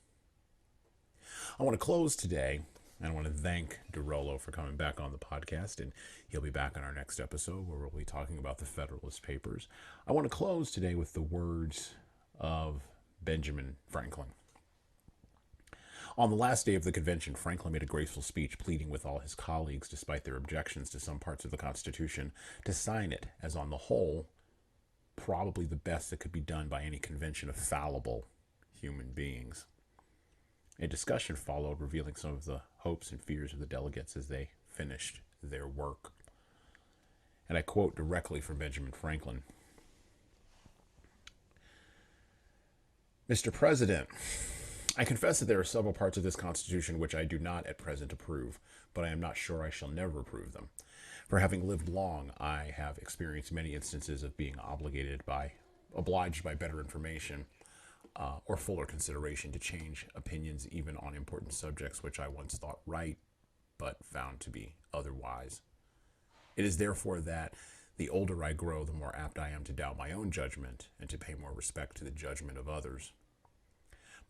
I want to close today, and I want to thank Dorollo for coming back on the podcast, and he'll be back on our next episode where we'll be talking about the Federalist Papers. I want to close today with the words of Benjamin Franklin. On the last day of the convention, Franklin made a graceful speech pleading with all his colleagues, despite their objections to some parts of the Constitution, to sign it as, on the whole, probably the best that could be done by any convention of fallible human beings. A discussion followed, revealing some of the hopes and fears of the delegates as they finished their work. And I quote directly from Benjamin Franklin. Mr. President, I confess that there are several parts of this Constitution which I do not at present approve, but I am not sure I shall never approve them. For having lived long, I have experienced many instances of being obliged by better information or fuller consideration to change opinions even on important subjects which I once thought right, but found to be otherwise. It is therefore that the older I grow, the more apt I am to doubt my own judgment and to pay more respect to the judgment of others.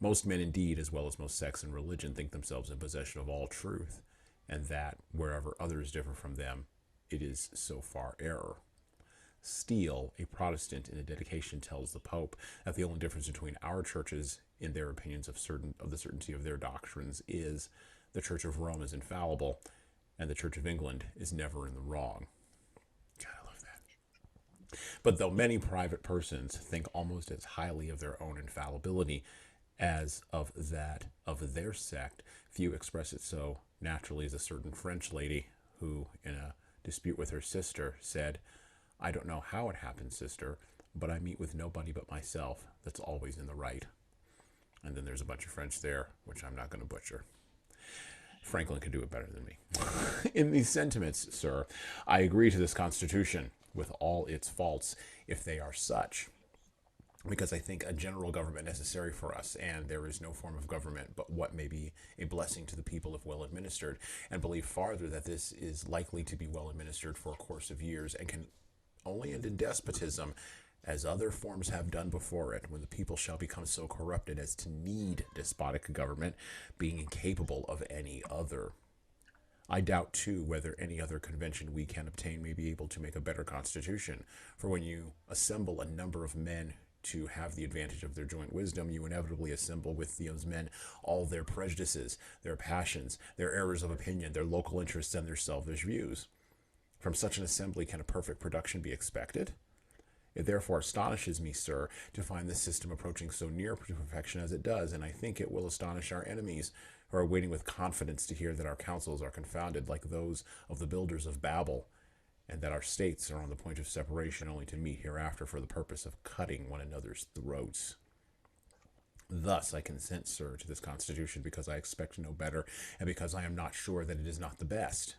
Most men, indeed, as well as most sects and religion, think themselves in possession of all truth, and that, wherever others differ from them, it is so far error. Steele, a Protestant in a dedication, tells the Pope that the only difference between our churches in their opinions of the certainty of their doctrines is the Church of Rome is infallible, and the Church of England is never in the wrong. God, I love that. But though many private persons think almost as highly of their own infallibility as of that of their sect, few express it so naturally as a certain French lady who, in a dispute with her sister, said, "I don't know how it happens, sister, but I meet with nobody but myself that's always in the right." And then there's a bunch of French there, which I'm not going to butcher. Franklin can do it better than me. In these sentiments, sir, I agree to this Constitution with all its faults, if they are such, because I think a general government necessary for us, and there is no form of government but what may be a blessing to the people if well administered, and believe farther that this is likely to be well administered for a course of years, and can only end in despotism, as other forms have done before it, when the people shall become so corrupted as to need despotic government, being incapable of any other. I doubt, too, whether any other convention we can obtain may be able to make a better constitution, for when you assemble a number of men to have the advantage of their joint wisdom, you inevitably assemble with those men all their prejudices, their passions, their errors of opinion, their local interests, and their selfish views. From such an assembly can a perfect production be expected? It therefore astonishes me, sir, to find this system approaching so near to perfection as it does, and I think it will astonish our enemies, who are waiting with confidence to hear that our counsels are confounded like those of the builders of Babel, and that our states are on the point of separation, only to meet hereafter for the purpose of cutting one another's throats. Thus I consent, sir, to this Constitution, because I expect no better, and because I am not sure that it is not the best.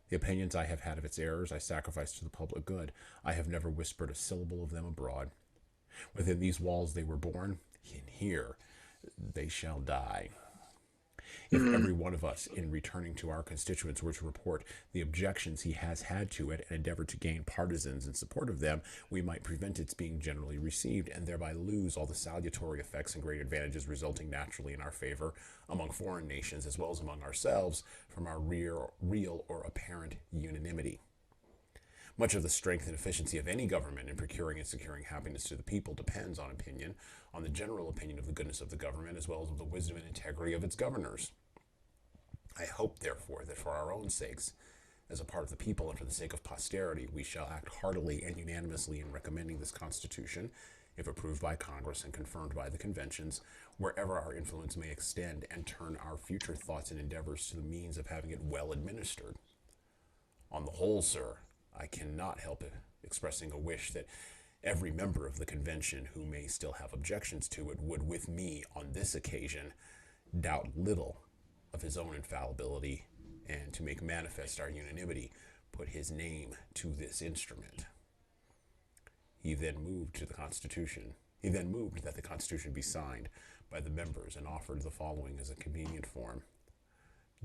The opinions I have had of its errors I sacrifice to the public good. I have never whispered a syllable of them abroad. Within these walls they were born, and here they shall die. If every one of us, in returning to our constituents, were to report the objections he has had to it and endeavor to gain partisans in support of them, we might prevent its being generally received, and thereby lose all the salutary effects and great advantages resulting naturally in our favor among foreign nations as well as among ourselves from our real or apparent unanimity. Much of the strength and efficiency of any government in procuring and securing happiness to the people depends on opinion, on the general opinion of the goodness of the government, as well as of the wisdom and integrity of its governors. I hope, therefore, that for our own sakes, as a part of the people and for the sake of posterity, we shall act heartily and unanimously in recommending this Constitution, if approved by Congress and confirmed by the conventions, wherever our influence may extend, and turn our future thoughts and endeavors to the means of having it well administered. On the whole, sir, I cannot help expressing a wish that every member of the convention who may still have objections to it would, with me on this occasion, doubt little of his own infallibility, and to make manifest our unanimity, put his name to this instrument. He then moved that the Constitution be signed by the members, and offered the following as a convenient form: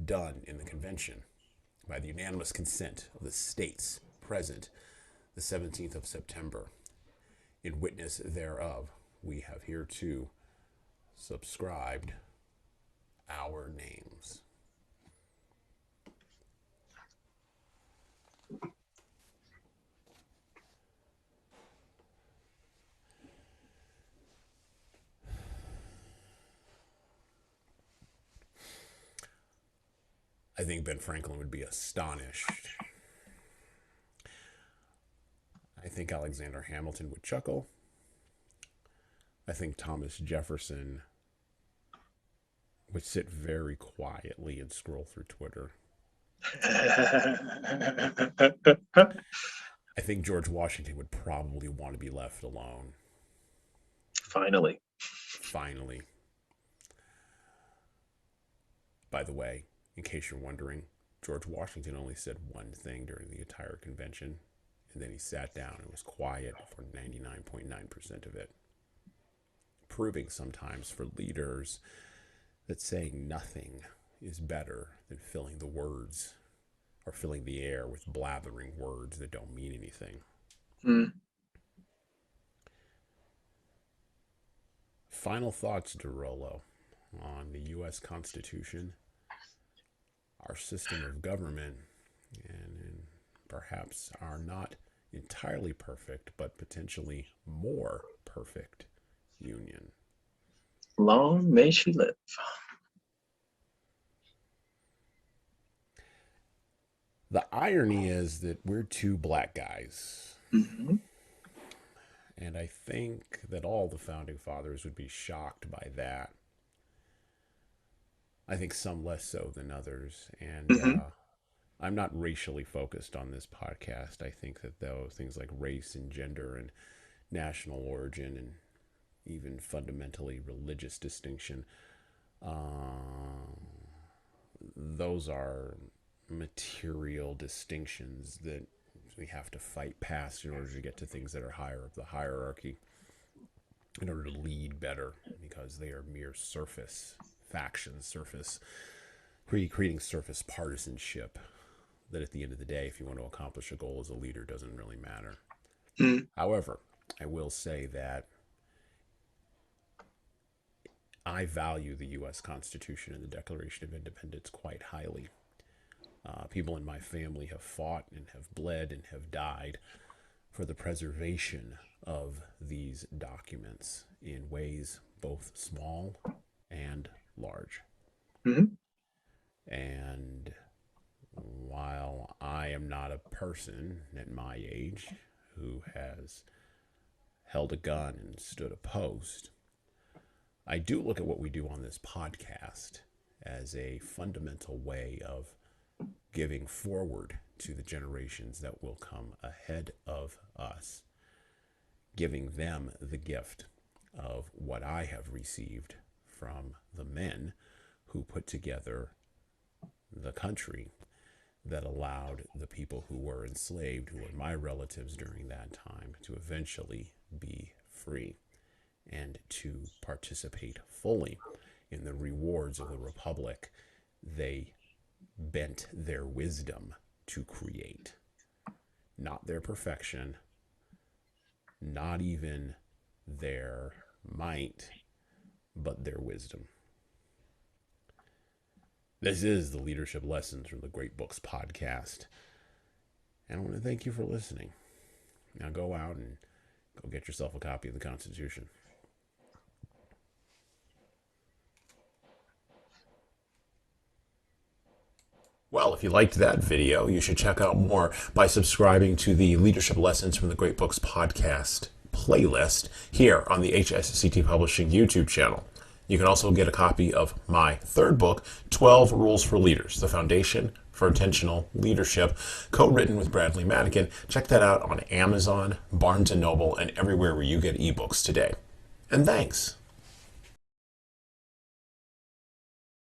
done in the convention by the unanimous consent of the states present the 17th of September. In witness thereof, we have hereto subscribed our names. I think Ben Franklin would be astonished. I think Alexander Hamilton would chuckle. I think Thomas Jefferson would sit very quietly and scroll through Twitter. I think George Washington would probably want to be left alone. Finally. Finally. By the way, in case you're wondering, George Washington only said one thing during the entire convention, and then he sat down and was quiet for 99.9% of it. Proving sometimes for leaders that saying nothing is better than filling the words or filling the air with blathering words that don't mean anything. Final thoughts, Dorollo, on the U.S. Constitution, our system of government, and perhaps our not entirely perfect, but potentially more perfect union. Long may she live. The irony is that we're two black guys. Mm-hmm. And I think that all the founding fathers would be shocked by that. I think some less so than others. And I'm not racially focused on this podcast. I think that those things like race and gender and national origin and even fundamentally religious distinction, those are material distinctions that we have to fight past in order to get to things that are higher up the hierarchy, in order to lead better, because they are mere surface factions, creating surface partisanship that at the end of the day, if you want to accomplish a goal as a leader, doesn't really matter. However, I will say that I value the U.S. Constitution and the Declaration of Independence quite highly. People in my family have fought and have bled and have died for the preservation of these documents in ways both small and large. And while I am not a person at my age who has held a gun and stood a post, I do look at what we do on this podcast as a fundamental way of giving forward to the generations that will come ahead of us, giving them the gift of what I have received from the men who put together the country that allowed the people who were enslaved, who were my relatives during that time, to eventually be free and to participate fully in the rewards of the republic they bent their wisdom to create. Not their perfection, not even their might, but their wisdom. This is the Leadership Lessons from the Great Books podcast. And I want to thank you for listening. Now go out and go get yourself a copy of the Constitution. Well, if you liked that video, you should check out more by subscribing to the Leadership Lessons from the Great Books podcast playlist here on the HSCT Publishing YouTube channel. You can also get a copy of my third book, 12 Rules for Leaders, The Foundation for Intentional Leadership, co-written with Bradley Madigan. Check that out on Amazon, Barnes & Noble, and everywhere where you get ebooks today. And thanks.